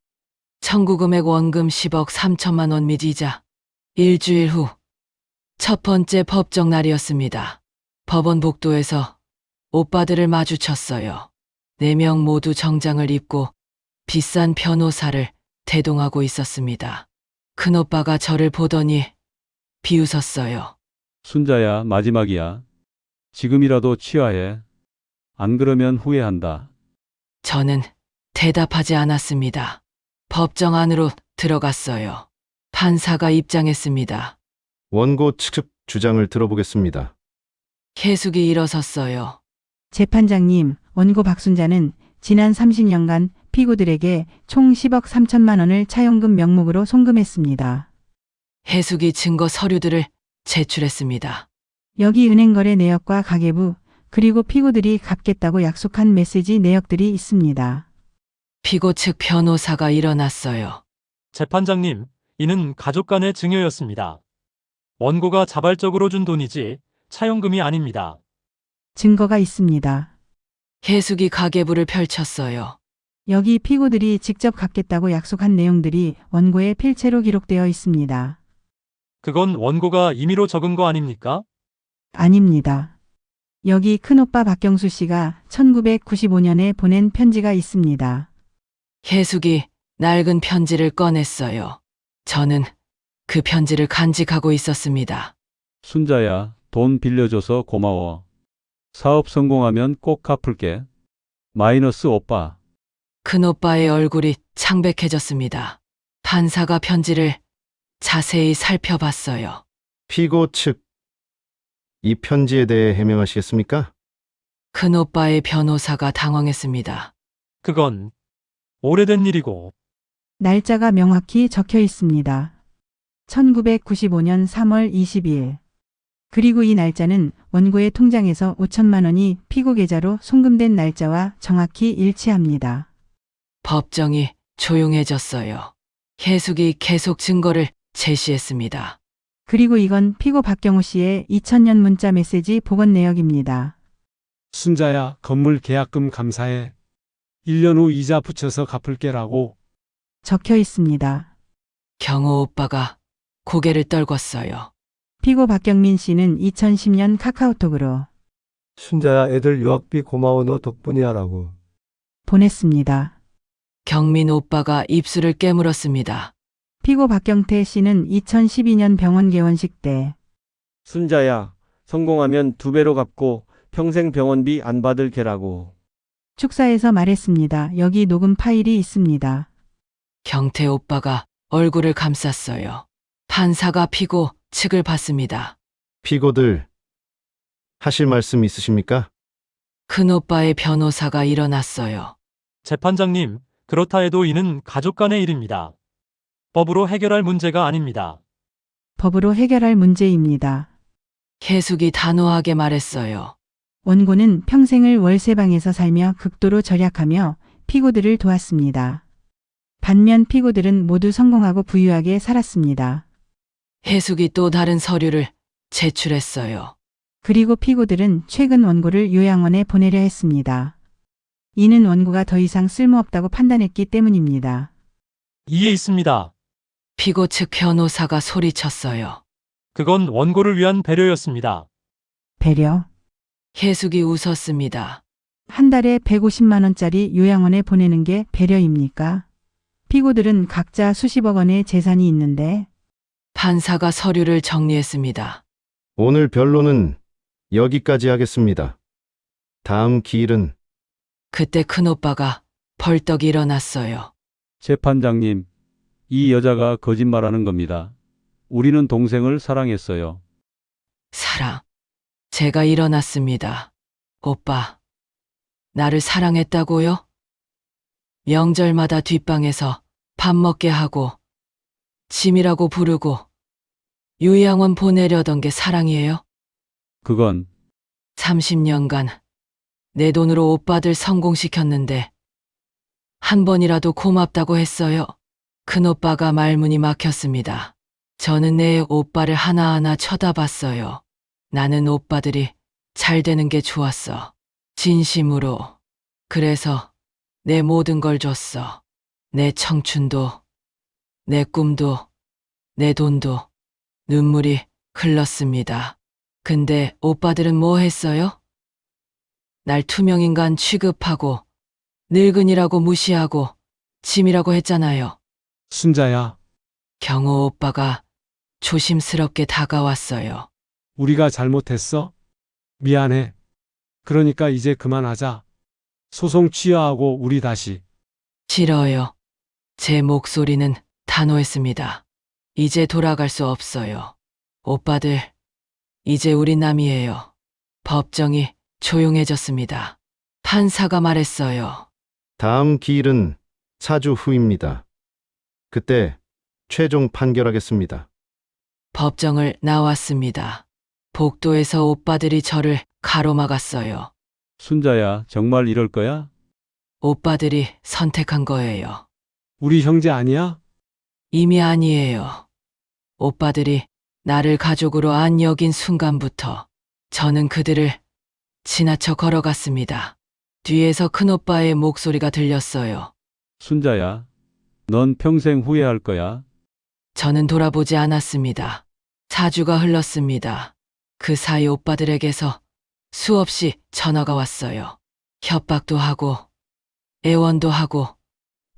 청구 금액 원금 10억 3천만 원 및 이자. 일주일 후 첫 번째 법정 날이었습니다. 법원 복도에서 오빠들을 마주쳤어요. 4명 모두 정장을 입고 비싼 변호사를 대동하고 있었습니다. 큰오빠가 저를 보더니 비웃었어요. 순자야, 마지막이야. 지금이라도 취하해. 안 그러면 후회한다. 저는 대답하지 않았습니다. 법정 안으로 들어갔어요. 판사가 입장했습니다. 원고 측 주장을 들어보겠습니다. 해숙이 일어섰어요. 재판장님, 원고 박순자는 지난 30년간 피고들에게 총 10억 3천만 원을 차용금 명목으로 송금했습니다. 해숙이 증거 서류들을 제출했습니다. 여기 은행거래 내역과 가계부, 그리고 피고들이 갚겠다고 약속한 메시지 내역들이 있습니다. 피고 측 변호사가 일어났어요. 재판장님, 이는 가족 간의 증여였습니다. 원고가 자발적으로 준 돈이지 차용금이 아닙니다. 증거가 있습니다. 해숙이 가계부를 펼쳤어요. 여기 피고들이 직접 갚겠다고 약속한 내용들이 원고에 필체로 기록되어 있습니다. 그건 원고가 임의로 적은 거 아닙니까? 아닙니다. 여기 큰오빠 박경수 씨가 1995년에 보낸 편지가 있습니다. 해숙이 낡은 편지를 꺼냈어요. 저는 그 편지를 간직하고 있었습니다. 순자야, 돈 빌려줘서 고마워. 사업 성공하면 꼭 갚을게. 마이너스 오빠. 큰오빠의 얼굴이 창백해졌습니다. 판사가 편지를 자세히 살펴봤어요. 피고 측, 이 편지에 대해 해명하시겠습니까? 큰오빠의 변호사가 당황했습니다. 그건 오래된 일이고 날짜가 명확히 적혀 있습니다. 1995년 3월 22일. 그리고 이 날짜는 원고의 통장에서 5천만 원이 피고 계좌로 송금된 날짜와 정확히 일치합니다. 법정이 조용해졌어요. 해숙이 계속 증거를 제시했습니다. 그리고 이건 피고 박경호 씨의 2000년 문자 메시지 복원 내역입니다. 순자야, 건물 계약금 감사해. 1년 후 이자 붙여서 갚을게라고. 적혀 있습니다. 경호 오빠가 고개를 떨궜어요. 피고 박경민 씨는 2010년 카카오톡으로 순자야, 애들 유학비 고마워, 너 덕분이야라고. 보냈습니다. 경민 오빠가 입술을 깨물었습니다. 피고 박경태 씨는 2012년 병원 개원식 때 순자야, 성공하면 2배로 갚고 평생 병원비 안 받을 게라고. 축사에서 말했습니다. 여기 녹음 파일이 있습니다. 경태 오빠가 얼굴을 감쌌어요. 판사가 피고 측을 봤습니다. 피고들, 하실 말씀 있으십니까? 큰오빠의 변호사가 일어났어요. 재판장님, 그렇다 해도 이는 가족 간의 일입니다. 법으로 해결할 문제가 아닙니다. 법으로 해결할 문제입니다. 해숙이 단호하게 말했어요. 원고는 평생을 월세방에서 살며 극도로 절약하며 피고들을 도왔습니다. 반면 피고들은 모두 성공하고 부유하게 살았습니다. 해숙이 또 다른 서류를 제출했어요. 그리고 피고들은 최근 원고를 요양원에 보내려 했습니다. 이는 원고가 더 이상 쓸모없다고 판단했기 때문입니다. 이에 있습니다. 피고 측 변호사가 소리쳤어요. 그건 원고를 위한 배려였습니다. 배려. 해숙이 웃었습니다. 한 달에 150만 원짜리 요양원에 보내는 게 배려입니까? 피고들은 각자 수십억 원의 재산이 있는데 판사가 서류를 정리했습니다. 오늘 변론은 여기까지 하겠습니다. 다음 기일은 그때 큰오빠가 벌떡 일어났어요. 재판장님, 이 여자가 거짓말하는 겁니다. 우리는 동생을 사랑했어요. 사랑. 제가 일어났습니다. 오빠, 나를 사랑했다고요? 명절마다 뒷방에서 밥 먹게 하고 짐이라고 부르고 요양원 보내려던 게 사랑이에요? 그건 30년간 내 돈으로 오빠들 성공시켰는데 한 번이라도 고맙다고 했어요. 큰오빠가 말문이 막혔습니다. 저는 내 오빠를 하나하나 쳐다봤어요. 나는 오빠들이 잘 되는 게 좋았어. 진심으로. 그래서 내 모든 걸 줬어. 내 청춘도, 내 꿈도, 내 돈도 눈물이 흘렀습니다. 근데 오빠들은 뭐 했어요? 날 투명인간 취급하고 늙은이라고 무시하고 짐이라고 했잖아요. 순자야, 경호 오빠가 조심스럽게 다가왔어요. 우리가 잘못했어? 미안해. 그러니까 이제 그만하자. 소송 취하하고 우리 다시. 싫어요. 제 목소리는 단호했습니다. 이제 돌아갈 수 없어요. 오빠들, 이제 우리 남이에요. 법정이 조용해졌습니다. 판사가 말했어요. 다음 기일은 4주 후입니다. 그때 최종 판결하겠습니다. 법정을 나왔습니다. 복도에서 오빠들이 저를 가로막았어요. 순자야, 정말 이럴 거야? 오빠들이 선택한 거예요. 우리 형제 아니야? 이미 아니에요. 오빠들이 나를 가족으로 안 여긴 순간부터 저는 그들을 지나쳐 걸어갔습니다. 뒤에서 큰오빠의 목소리가 들렸어요. 순자야, 넌 평생 후회할 거야. 저는 돌아보지 않았습니다. 4주가 흘렀습니다. 그 사이 오빠들에게서 수없이 전화가 왔어요. 협박도 하고, 애원도 하고,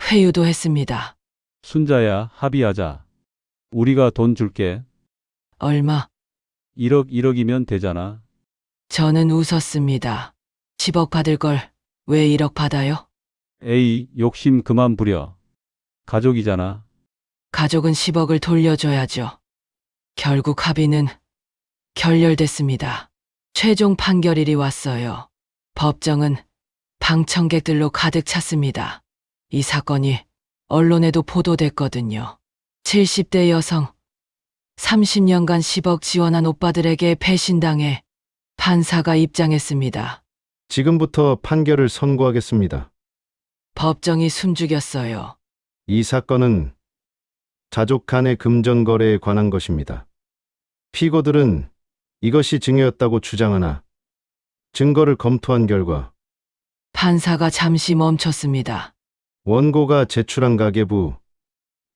회유도 했습니다. 순자야, 합의하자. 우리가 돈 줄게. 얼마? 1억이면 되잖아. 저는 웃었습니다. 10억 받을 걸 왜 1억 받아요? 에이, 욕심 그만 부려. 가족이잖아. 가족은 10억을 돌려줘야죠. 결국 합의는 결렬됐습니다. 최종 판결일이 왔어요. 법정은 방청객들로 가득 찼습니다. 이 사건이 언론에도 보도됐거든요. 70대 여성, 30년간 10억 지원한 오빠들에게 배신당해 판사가 입장했습니다. 지금부터 판결을 선고하겠습니다. 법정이 숨죽였어요. 이 사건은 자족 간의 금전 거래에 관한 것입니다. 피고들은 이것이 증여였다고 주장하나 증거를 검토한 결과 판사가 잠시 멈췄습니다. 원고가 제출한 가계부,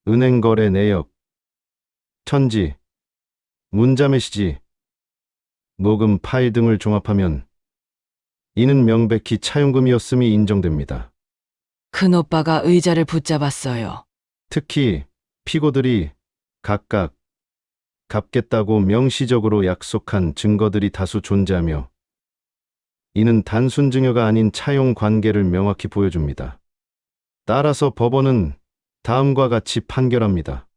은행 거래 내역, 천지, 문자 메시지, 녹음 파일 등을 종합하면 이는 명백히 차용금이었음이 인정됩니다. 큰오빠가 의자를 붙잡았어요. 특히 피고들이 각각 갚겠다고 명시적으로 약속한 증거들이 다수 존재하며 이는 단순 증여가 아닌 차용 관계를 명확히 보여줍니다. 따라서 법원은 다음과 같이 판결합니다.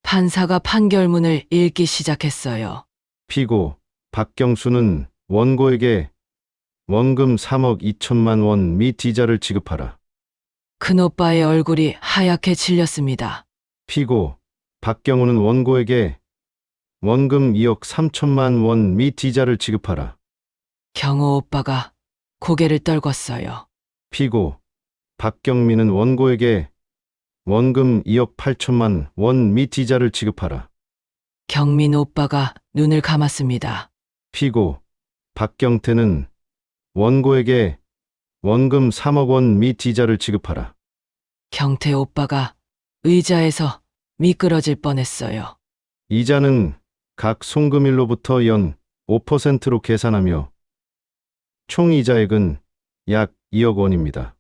판사가 판결문을 읽기 시작했어요. 피고 박경수는 원고에게 원금 3억 2천만 원 및 이자를 지급하라. 큰오빠의 얼굴이 하얗게 질렸습니다. 피고 박경우는 원고에게 원금 2억 3천만 원 및 이자를 지급하라. 경호 오빠가 고개를 떨궜어요. 피고 박경민은 원고에게 원금 2억 8천만 원 및 이자를 지급하라. 경민 오빠가 눈을 감았습니다. 피고 박경태는 원고에게 원금 3억 원 및 이자를 지급하라. 경태 오빠가 의자에서 미끄러질 뻔했어요. 이자는 각 송금일로부터 연 5%로 계산하며 총 이자액은 약 2억 원입니다.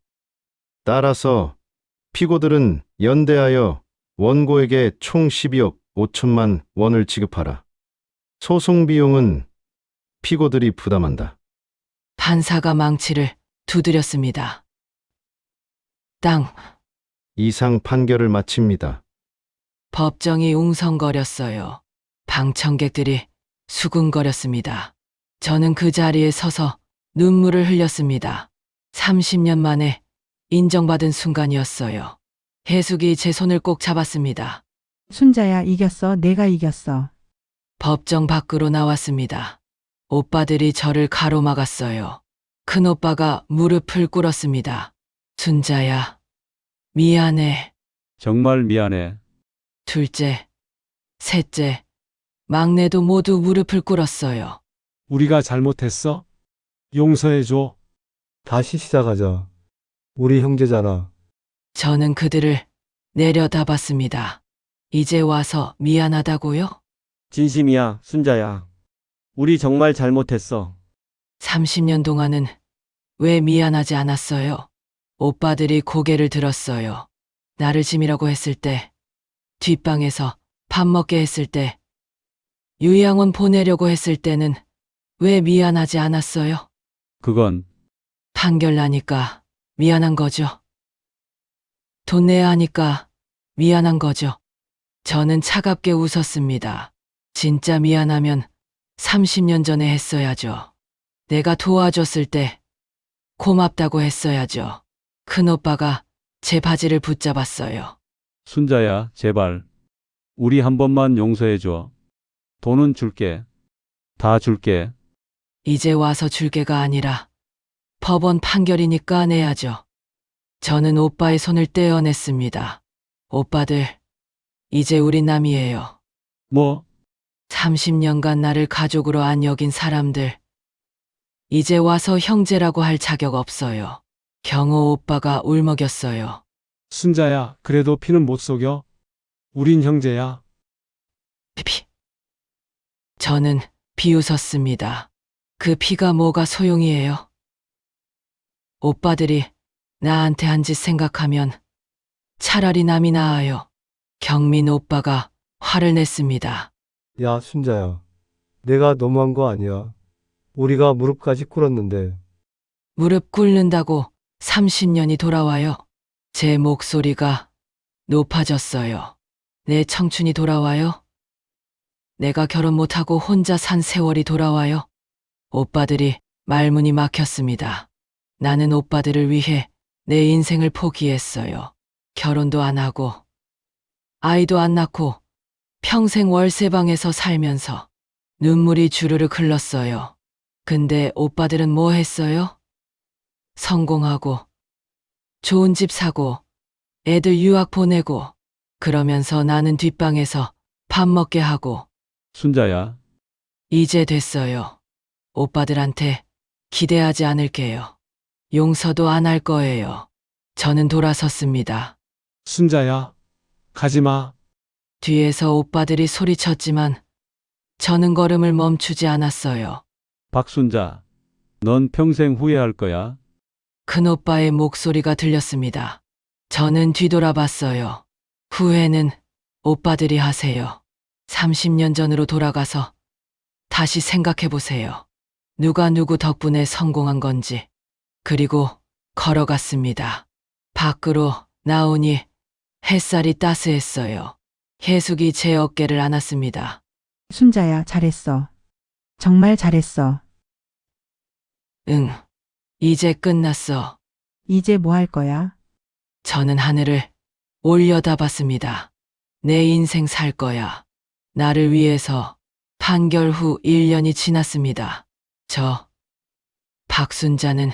따라서 피고들은 연대하여 원고에게 총 12억 5천만 원을 지급하라. 소송 비용은 피고들이 부담한다. 판사가 망치를 두드렸습니다. 땅. 이상 판결을 마칩니다. 법정이 웅성거렸어요. 방청객들이 수군거렸습니다. 저는 그 자리에 서서 눈물을 흘렸습니다. 30년 만에 인정받은 순간이었어요. 해숙이 제 손을 꼭 잡았습니다. 순자야, 이겼어. 내가 이겼어. 법정 밖으로 나왔습니다. 오빠들이 저를 가로막았어요. 큰오빠가 무릎을 꿇었습니다. 순자야, 미안해. 정말 미안해. 둘째, 셋째, 막내도 모두 무릎을 꿇었어요. 우리가 잘못했어? 용서해줘. 다시 시작하자. 우리 형제잖아. 저는 그들을 내려다봤습니다. 이제 와서 미안하다고요? 진심이야, 순자야. 우리 정말 잘못했어. 30년 동안은 왜 미안하지 않았어요? 오빠들이 고개를 들었어요. 나를 짐이라고 했을 때, 뒷방에서 밥 먹게 했을 때, 유양원 보내려고 했을 때는 왜 미안하지 않았어요? 그건 판결 나니까 미안한 거죠. 돈 내야 하니까 미안한 거죠. 저는 차갑게 웃었습니다. 진짜 미안하면 30년 전에 했어야죠. 내가 도와줬을 때 고맙다고 했어야죠. 큰오빠가 제 바지를 붙잡았어요. 순자야, 제발. 우리 한 번만 용서해줘. 돈은 줄게. 다 줄게. 이제 와서 줄 게가 아니라 법원 판결이니까 내야죠. 저는 오빠의 손을 떼어냈습니다. 오빠들, 이제 우린 남이에요. 뭐? 30년간 나를 가족으로 안 여긴 사람들. 이제 와서 형제라고 할 자격 없어요. 경호 오빠가 울먹였어요. 순자야, 그래도 피는 못 속여. 우린 형제야. 피. 저는 비웃었습니다. 그 피가 뭐가 소용이에요? 오빠들이 나한테 한 짓 생각하면 차라리 남이 나아요. 경민 오빠가 화를 냈습니다. 야, 순자야. 내가 너무한 거 아니야. 우리가 무릎까지 꿇었는데. 무릎 꿇는다고 30년이 돌아와요. 제 목소리가 높아졌어요. 내 청춘이 돌아와요. 내가 결혼 못하고 혼자 산 세월이 돌아와요. 오빠들이 말문이 막혔습니다. 나는 오빠들을 위해 내 인생을 포기했어요. 결혼도 안 하고 아이도 안 낳고 평생 월세방에서 살면서 눈물이 주르륵 흘렀어요. 근데 오빠들은 뭐 했어요? 성공하고 좋은 집 사고 애들 유학 보내고 그러면서 나는 뒷방에서 밥 먹게 하고 순자야, 이제 됐어요. 오빠들한테 기대하지 않을게요. 용서도 안 할 거예요. 저는 돌아섰습니다. 순자야, 가지마. 뒤에서 오빠들이 소리쳤지만 저는 걸음을 멈추지 않았어요. 박순자. 넌 평생 후회할 거야. 큰오빠의 목소리가 들렸습니다. 저는 뒤돌아봤어요. 후회는 오빠들이 하세요. 30년 전으로 돌아가서 다시 생각해 보세요. 누가 누구 덕분에 성공한 건지. 그리고 걸어갔습니다. 밖으로 나오니 햇살이 따스했어요. 혜숙이 제 어깨를 안았습니다. 순자야, 잘했어. 정말 잘했어. 응, 이제 끝났어. 이제 뭐 할 거야? 저는 하늘을 올려다봤습니다. 내 인생 살 거야. 나를 위해서. 판결 후 1년이 지났습니다. 박순자는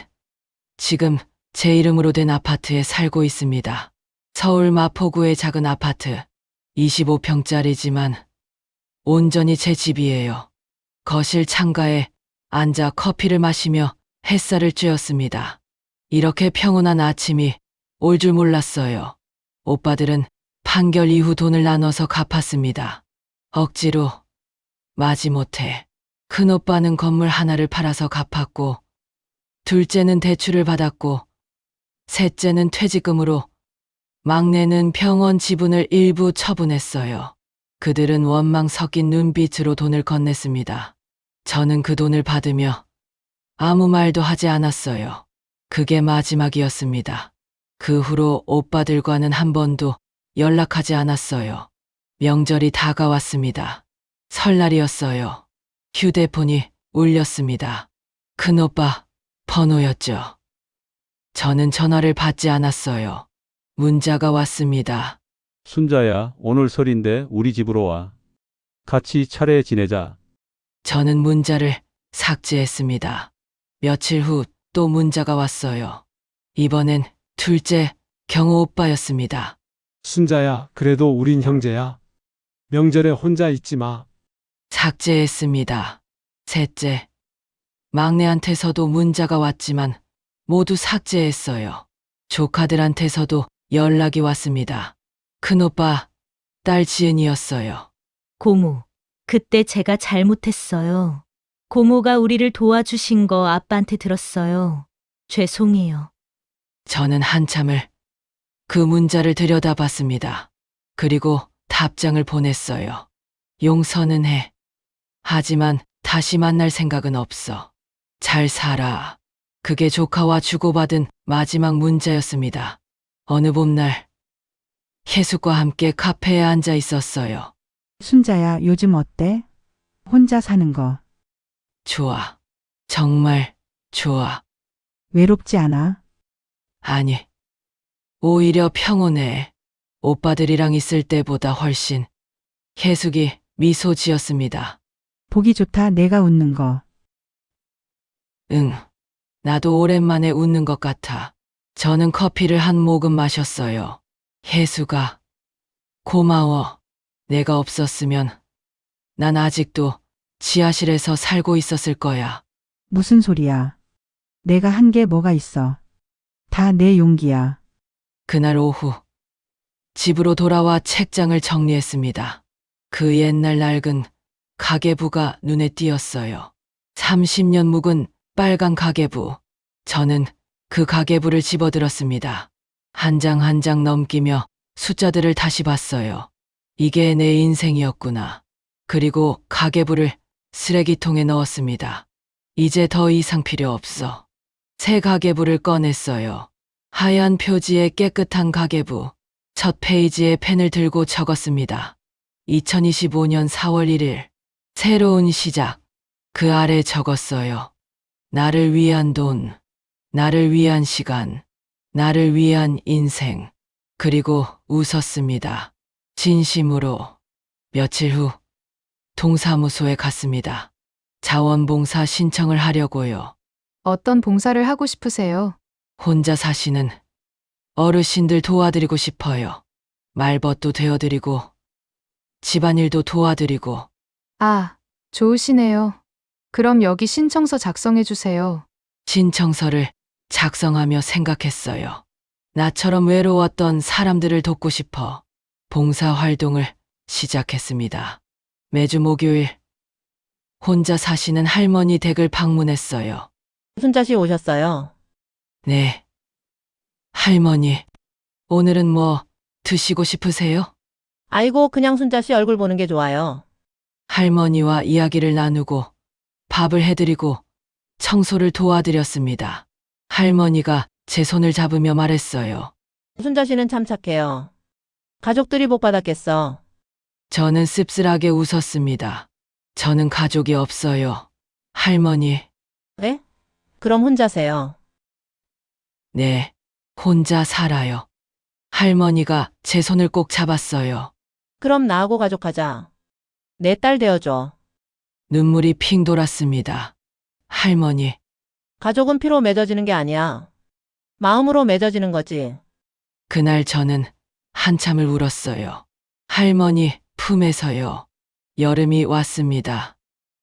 지금 제 이름으로 된 아파트에 살고 있습니다. 서울 마포구의 작은 아파트. 25평짜리지만 온전히 제 집이에요. 거실 창가에 앉아 커피를 마시며 햇살을 쬐었습니다. 이렇게 평온한 아침이 올 줄 몰랐어요. 오빠들은 판결 이후 돈을 나눠서 갚았습니다. 억지로 마지못해. 큰오빠는 건물 하나를 팔아서 갚았고, 둘째는 대출을 받았고, 셋째는 퇴직금으로, 막내는 병원 지분을 일부 처분했어요. 그들은 원망 섞인 눈빛으로 돈을 건넸습니다. 저는 그 돈을 받으며 아무 말도 하지 않았어요. 그게 마지막이었습니다. 그 후로 오빠들과는 한 번도 연락하지 않았어요. 명절이 다가왔습니다. 설날이었어요. 휴대폰이 울렸습니다. 큰오빠 번호였죠. 저는 전화를 받지 않았어요. 문자가 왔습니다. 순자야, 오늘 설인데 우리 집으로 와. 같이 차례 지내자. 저는 문자를 삭제했습니다. 며칠 후 또 문자가 왔어요. 이번엔 둘째 경호 오빠였습니다. 순자야, 그래도 우린 형제야. 명절에 혼자 있지 마. 삭제했습니다. 셋째, 막내한테서도 문자가 왔지만 모두 삭제했어요. 조카들한테서도 연락이 왔습니다. 큰오빠, 딸 지은이었어요. 고모, 그때 제가 잘못했어요. 고모가 우리를 도와주신 거 아빠한테 들었어요. 죄송해요. 저는 한참을 그 문자를 들여다봤습니다. 그리고 답장을 보냈어요. 용서는 해. 하지만 다시 만날 생각은 없어. 잘 살아. 그게 조카와 주고받은 마지막 문자였습니다. 어느 봄날 혜숙과 함께 카페에 앉아 있었어요. 순자야, 요즘 어때? 혼자 사는 거 좋아. 정말 좋아. 외롭지 않아? 아니, 오히려 평온해. 오빠들이랑 있을 때보다 훨씬. 혜숙이 미소 지었습니다. 보기 좋다, 내가 웃는 거. 응. 나도 오랜만에 웃는 것 같아. 저는 커피를 한 모금 마셨어요. 혜수가 고마워. 내가 없었으면 난 아직도 지하실에서 살고 있었을 거야. 무슨 소리야? 내가 한 게 뭐가 있어? 다 내 용기야. 그날 오후 집으로 돌아와 책장을 정리했습니다. 그 옛날 낡은 가계부가 눈에 띄었어요. 30년 묵은 빨간 가계부. 저는 그 가계부를 집어들었습니다. 한 장 한 장 넘기며 숫자들을 다시 봤어요. 이게 내 인생이었구나. 그리고 가계부를 쓰레기통에 넣었습니다. 이제 더 이상 필요 없어. 새 가계부를 꺼냈어요. 하얀 표지의 깨끗한 가계부. 첫 페이지에 펜을 들고 적었습니다. 2025년 4월 1일. 새로운 시작. 그 아래 적었어요. 나를 위한 돈, 나를 위한 시간, 나를 위한 인생. 그리고 웃었습니다. 진심으로. 며칠 후 동사무소에 갔습니다. 자원봉사 신청을 하려고요. 어떤 봉사를 하고 싶으세요? 혼자 사시는 어르신들 도와드리고 싶어요. 말벗도 되어드리고 집안일도 도와드리고. 아, 좋으시네요. 그럼 여기 신청서 작성해 주세요. 신청서를 작성하며 생각했어요. 나처럼 외로웠던 사람들을 돕고 싶어 봉사활동을 시작했습니다. 매주 목요일 혼자 사시는 할머니 댁을 방문했어요. 순자 씨 오셨어요? 네. 할머니, 오늘은 뭐 드시고 싶으세요? 아이고, 그냥 순자 씨 얼굴 보는 게 좋아요. 할머니와 이야기를 나누고 밥을 해드리고 청소를 도와드렸습니다. 할머니가 제 손을 잡으며 말했어요. 순자 씨는 참 착해요. 가족들이 복 받았겠어. 저는 씁쓸하게 웃었습니다. 저는 가족이 없어요. 할머니. 네? 그럼 혼자세요. 네, 혼자 살아요. 할머니가 제 손을 꼭 잡았어요. 그럼 나하고 가족하자. 내 딸 되어줘. 눈물이 핑 돌았습니다. 할머니. 가족은 피로 맺어지는 게 아니야. 마음으로 맺어지는 거지. 그날 저는 한참을 울었어요. 할머니 품에서요. 여름이 왔습니다.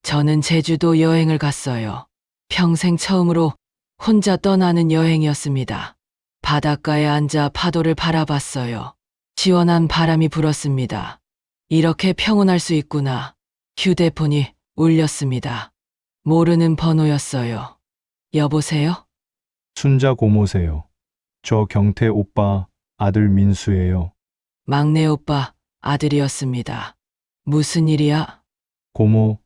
저는 제주도 여행을 갔어요. 평생 처음으로 혼자 떠나는 여행이었습니다. 바닷가에 앉아 파도를 바라봤어요. 시원한 바람이 불었습니다. 이렇게 평온할 수 있구나. 휴대폰이 울렸습니다. 모르는 번호였어요. 여보세요? 순자 고모세요. 저 경태 오빠 아들 민수예요. 막내 오빠 아들이었습니다. 무슨 일이야? 고모,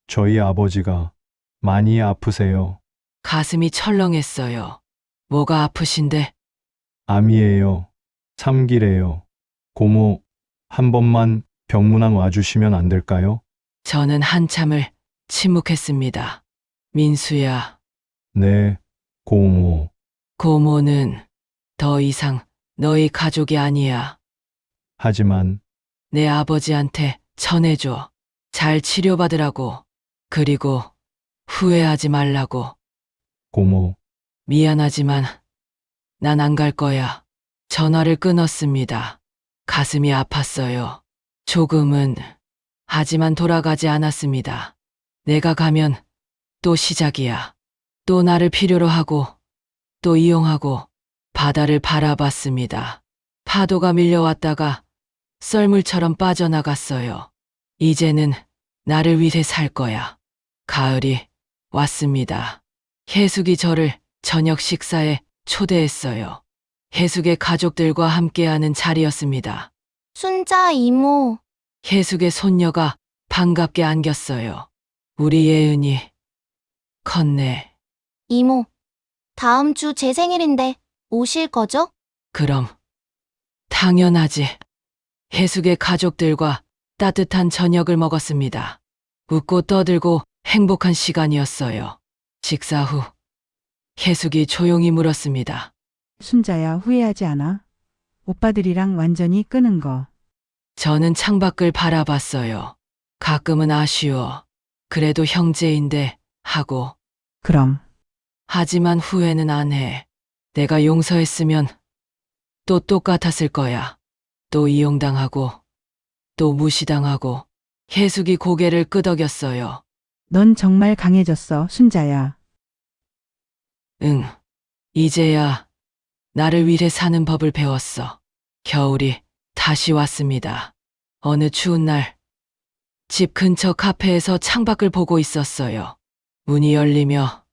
저희 아버지가 많이 아프세요. 가슴이 철렁했어요. 뭐가 아프신데? 암이에요. 3기래요. 고모, 한 번만 병문안 와주시면 안 될까요? 저는 한참을 침묵했습니다. 민수야. 네, 고모. 고모는 더 이상 너희 가족이 아니야. 하지만 내 아버지한테 전해줘. 잘 치료받으라고. 그리고 후회하지 말라고. 고모. 미안하지만 난 안 갈 거야. 전화를 끊었습니다. 가슴이 아팠어요. 조금은. 하지만 돌아가지 않았습니다. 내가 가면 또 시작이야. 또 나를 필요로 하고 또 이용하고. 바다를 바라봤습니다. 파도가 밀려왔다가 썰물처럼 빠져나갔어요. 이제는 나를 위해 살 거야. 가을이 왔습니다. 혜숙이 저를 저녁 식사에 초대했어요. 혜숙의 가족들과 함께하는 자리였습니다. 순자 이모, 혜숙의 손녀가 반갑게 안겼어요. 우리 예은이 컸네. 이모. 다음 주 제 생일인데 오실 거죠? 그럼 당연하지. 혜숙의 가족들과 따뜻한 저녁을 먹었습니다. 웃고 떠들고 행복한 시간이었어요. 식사 후 혜숙이 조용히 물었습니다. 순자야, 후회하지 않아? 오빠들이랑 완전히 끄는 거. 저는 창밖을 바라봤어요. 가끔은 아쉬워. 그래도 형제인데 하고. 그럼 하지만 후회는 안 해. 내가 용서했으면 또 똑같았을 거야. 또 이용당하고 또 무시당하고. 혜숙이 고개를 끄덕였어요. 넌 정말 강해졌어, 순자야. 응. 이제야 나를 위해 사는 법을 배웠어. 겨울이 다시 왔습니다. 어느 추운 날, 집 근처 카페에서 창밖을 보고 있었어요. 문이 열리며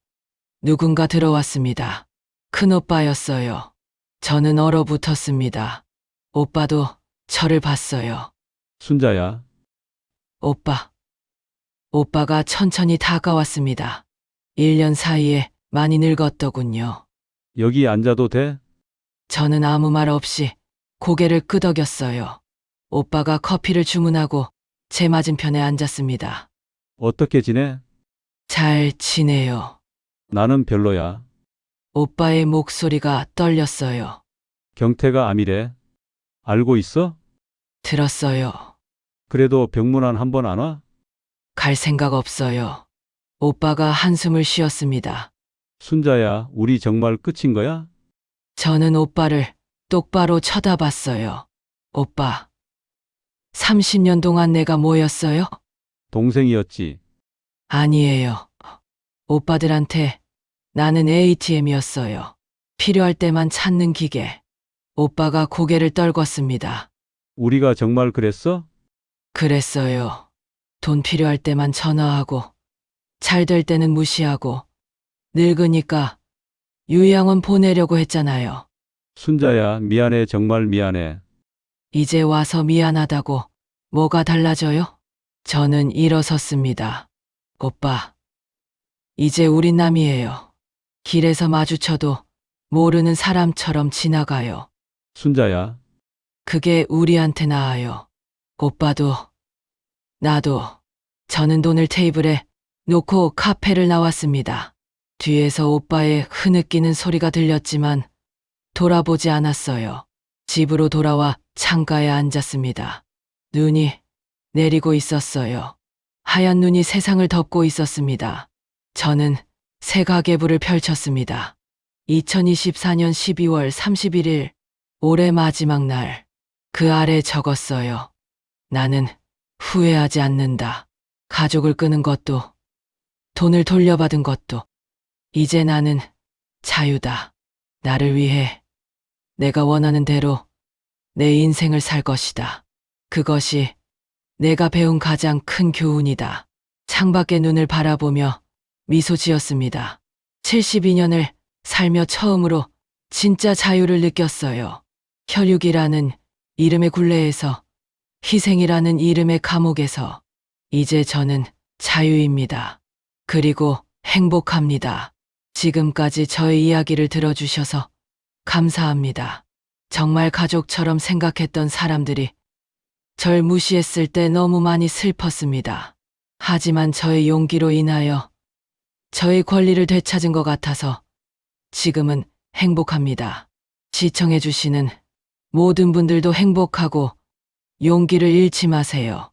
누군가 들어왔습니다. 큰오빠였어요. 저는 얼어붙었습니다. 오빠도 저를 봤어요. 순자야, 오빠. 오빠가 천천히 다가왔습니다. 1년 사이에 많이 늙었더군요. 여기 앉아도 돼? 저는 아무 말 없이 고개를 끄덕였어요. 오빠가 커피를 주문하고 제 맞은편에 앉았습니다. 어떻게 지내? 잘 지내요. 나는 별로야. 오빠의 목소리가 떨렸어요. 경태가 암이래. 알고 있어? 들었어요. 그래도 병문안 한번 안 와? 갈 생각 없어요. 오빠가 한숨을 쉬었습니다. 순자야, 우리 정말 끝인 거야? 저는 오빠를 똑바로 쳐다봤어요. 오빠, 30년 동안 내가 뭐였어요? 동생이었지. 아니에요. 오빠들한테 나는 ATM이었어요. 필요할 때만 찾는 기계. 오빠가 고개를 떨궜습니다. 우리가 정말 그랬어? 그랬어요. 돈 필요할 때만 전화하고, 잘 될 때는 무시하고, 늙으니까 요양원 보내려고 했잖아요. 순자야, 미안해, 정말 미안해. 이제 와서 미안하다고 뭐가 달라져요? 저는 일어섰습니다. 오빠, 이제 우린 남이에요. 길에서 마주쳐도 모르는 사람처럼 지나가요. 순자야, 그게 우리한테 나아요. 오빠도, 나도. 저는 돈을 테이블에 놓고 카페를 나왔습니다. 뒤에서 오빠의 흐느끼는 소리가 들렸지만 돌아보지 않았어요. 집으로 돌아와 창가에 앉았습니다. 눈이 내리고 있었어요. 하얀 눈이 세상을 덮고 있었습니다. 저는 새 가계부를 펼쳤습니다. 2024년 12월 31일, 올해 마지막 날. 그 아래 적었어요. 나는 후회하지 않는다. 가족을 끄는 것도, 돈을 돌려받은 것도. 이제 나는 자유다. 나를 위해 내가 원하는 대로 내 인생을 살 것이다. 그것이 내가 배운 가장 큰 교훈이다. 창밖의 눈을 바라보며 미소 지었습니다. 72년을 살며 처음으로 진짜 자유를 느꼈어요. 혈육이라는 이름의 굴레에서, 희생이라는 이름의 감옥에서. 이제 저는 자유입니다. 그리고 행복합니다. 지금까지 저의 이야기를 들어주셔서 감사합니다. 정말 가족처럼 생각했던 사람들이 절 무시했을 때 너무 많이 슬펐습니다. 하지만 저의 용기로 인하여 저의 권리를 되찾은 것 같아서 지금은 행복합니다. 시청해주시는 모든 분들도 행복하고 용기를 잃지 마세요.